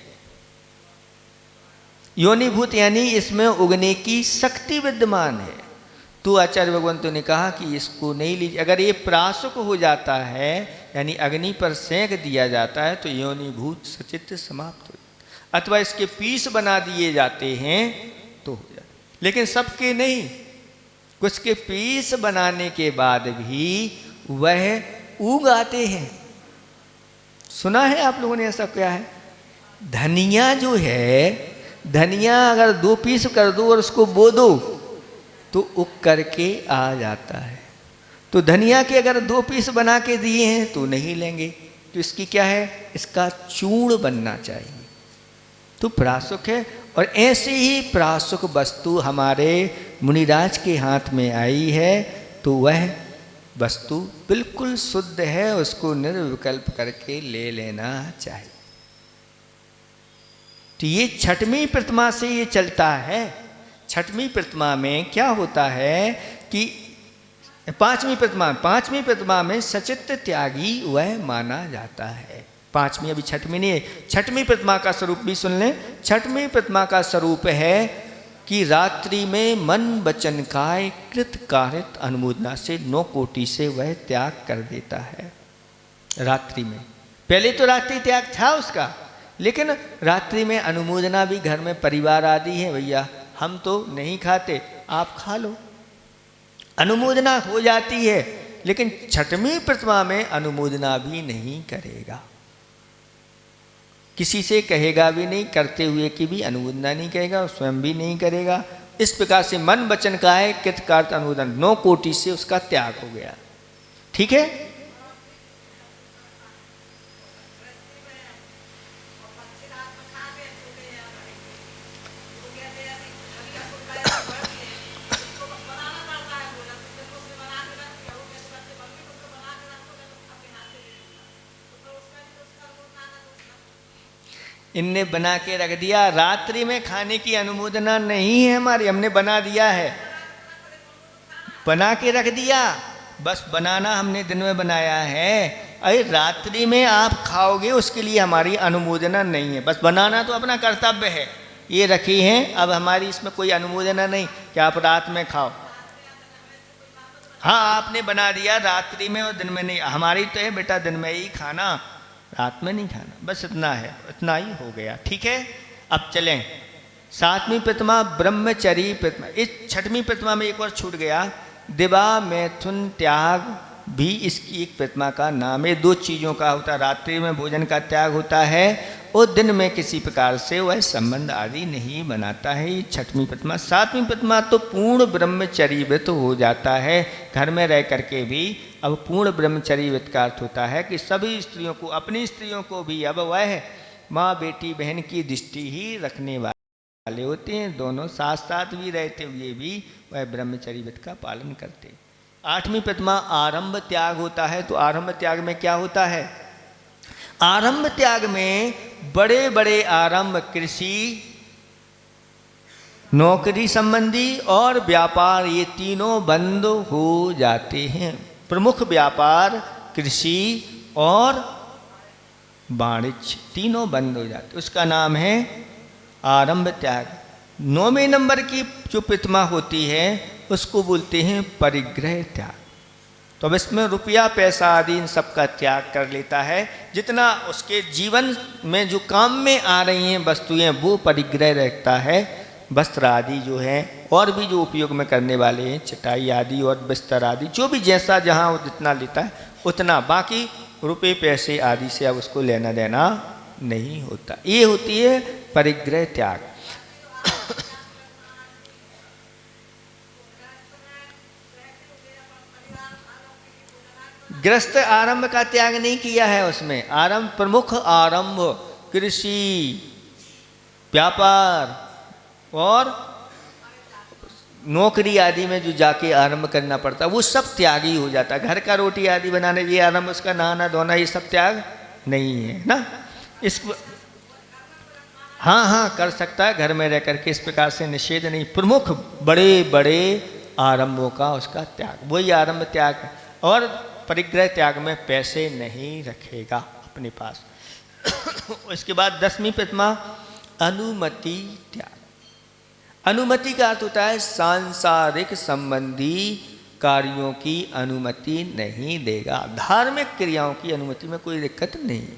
योनिभूत यानी इसमें उगने की शक्ति विद्यमान है। तो आचार्य भगवंतों ने कहा कि इसको नहीं लीजिए। अगर ये प्रासुक हो जाता है यानी अग्नि पर सेंक दिया जाता है तो योनिभूत सचित्त समाप्त हो जाता, अथवा इसके पीस बना दिए जाते हैं तो हो जाता। लेकिन सबके नहीं, कुछ के पीस बनाने के बाद भी वह उग आते हैं। सुना है आप लोगों ने ऐसा क्या है? धनिया जो है, धनिया अगर 2 पीस कर दो और उसको बो दो तो उग करके आ जाता है। तो धनिया के अगर 2 पीस बना के दिए हैं तो नहीं लेंगे, तो इसकी क्या है, इसका चूर्ण बनना चाहिए। तो प्रासुक है। और ऐसे ही प्रासुक वस्तु हमारे मुनिराज के हाथ में आई है तो वह वस्तु बिल्कुल शुद्ध है, उसको निर्विकल्प करके ले लेना चाहिए। तो ये छठवीं प्रतिमा से ये चलता है। छठवीं प्रतिमा में क्या होता है कि पांचवी प्रतिमा में सचित्त त्यागी वह माना जाता है। पांचवी, अभी छठवीं नहीं है। छठवीं प्रतिमा का स्वरूप भी सुन लें। छठवीं प्रतिमा का स्वरूप है कि रात्रि में मन वचन काय कृत कारित अनुमोदना से 9 कोटि से वह त्याग कर देता है रात्रि में। पहले तो रात्रि त्याग था उसका, लेकिन रात्रि में अनुमोदना भी, घर में परिवार आदि है, भैया हम तो नहीं खाते आप खा लो, अनुमोदना हो जाती है। लेकिन छठवीं प्रतिमा में अनुमोदना भी नहीं करेगा, किसी से कहेगा भी नहीं, करते हुए की भी अनुमोदना नहीं करेगा, स्वयं भी नहीं करेगा। इस प्रकार से मन वचन का है कृतकार्त अनुमोदन 9 कोटि से उसका त्याग हो गया। ठीक है। इनने बना के रख दिया, रात्रि में खाने की अनुमोदना नहीं है हमारी, हमने बना दिया है, बना के रख दिया, बस बनाना हमने दिन में बनाया है। अरे रात्रि में आप खाओगे उसके लिए हमारी अनुमोदना नहीं है, बस बनाना तो अपना कर्तव्य है, ये रखी है। अब हमारी इसमें कोई अनुमोदना नहीं कि आप रात में खाओ। हाँ आपने बना दिया रात्रि में और दिन में नहीं, हमारी तो है बेटा दिन में ही खाना, रात में नहीं खाना, बस इतना है, इतना ही हो गया। ठीक है। अब चलें 7वीं प्रतिमा ब्रह्मचरी प्रतिमा। इस 6वीं प्रतिमा में एक और छूट गया, दिवा मैथुन त्याग भी इसकी एक प्रतिमा का नाम है। 2 चीज़ों का होता है, रात्रि में भोजन का त्याग होता है और दिन में किसी प्रकार से वह संबंध आदि नहीं बनाता है। ये 6वीं प्रतिमा। 7वीं प्रतिमा तो पूर्ण ब्रह्मचर्य व्रत हो जाता है, घर में रह करके भी। अब पूर्ण ब्रह्मचर्य व्रत का अर्थ होता है कि सभी स्त्रियों को, अपनी स्त्रियों को भी अब वह माँ बेटी बहन की दृष्टि ही रखने वाले होते हैं, दोनों साथ साथ भी रहते हुए भी वह ब्रह्मचर्य व्रत का पालन करते हैं। 8वीं प्रतिमा आरंभ त्याग होता है। तो आरंभ त्याग में क्या होता है? आरंभ त्याग में बड़े बड़े आरंभ, कृषि, नौकरी संबंधी और व्यापार, ये तीनों बंद हो जाते हैं। प्रमुख व्यापार, कृषि और वाणिज्य तीनों बंद हो जाते, उसका नाम है आरंभ त्याग। 9वें नंबर की जो प्रतिमा होती है उसको बोलते हैं परिग्रह त्याग। तो अब इसमें रुपया पैसा आदि इन सब का त्याग कर लेता है, जितना उसके जीवन में जो काम में आ रही हैं वस्तुएं वो परिग्रह रखता है। वस्त्र आदि जो है और भी जो उपयोग में करने वाले हैं, चटाई आदि और बिस्तर आदि, जो भी जैसा जहाँ वो जितना लेता है उतना, बाकी रुपये पैसे आदि से अब उसको लेना देना नहीं होता। ये होती है परिग्रह त्याग। गृहस्थ आरंभ का त्याग नहीं किया है उसमें। आरंभ, प्रमुख आरंभ कृषि, व्यापार और नौकरी आदि में जो जाके आरंभ करना पड़ता वो सब त्यागी हो जाता। घर का रोटी आदि बनाने ये आरंभ, उसका नहाना धोना ये सब त्याग नहीं है ना। इस हाँ हाँ कर सकता है, घर में रह करके, इस प्रकार से निषेध नहीं। प्रमुख बड़े बड़े आरंभों का उसका त्याग, वही आरंभ त्याग है। और परिग्रह त्याग में पैसे नहीं रखेगा अपने पास। इसके बाद 10वीं प्रतिमा अनुमति त्याग। अनुमति का अर्थ होता है सांसारिक संबंधी कार्यों की अनुमति नहीं देगा। धार्मिक क्रियाओं की अनुमति में कोई दिक्कत नहीं है,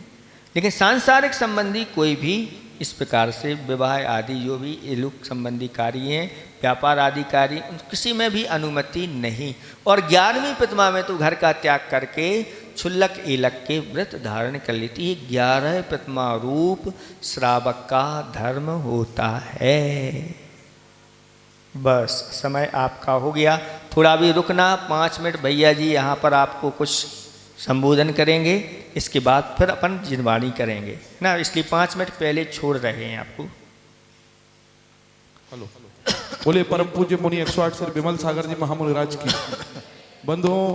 लेकिन सांसारिक संबंधी कोई भी इस प्रकार से विवाह आदि जो भी ये लोग संबंधी कार्य हैं, व्यापार आदि कार्य, किसी में भी अनुमति नहीं। और 11वीं प्रतिमा में तो घर का त्याग करके क्षुल्लक एलक के व्रत धारण कर लेती है। 11 प्रतिमा रूप श्रावक का धर्म होता है। बस समय आपका हो गया, थोड़ा भी रुकना, 5 मिनट भैया जी यहाँ पर आपको कुछ संबोधन करेंगे, इसके बाद फिर अपन जिनवाणी करेंगे ना, इसलिए 5 मिनट पहले छोड़ रहे हैं आपको। हेलो, बोले परम पूज्य मुनि 108 श्री विमल सागर जी महामुनि राज की। बंधुओं,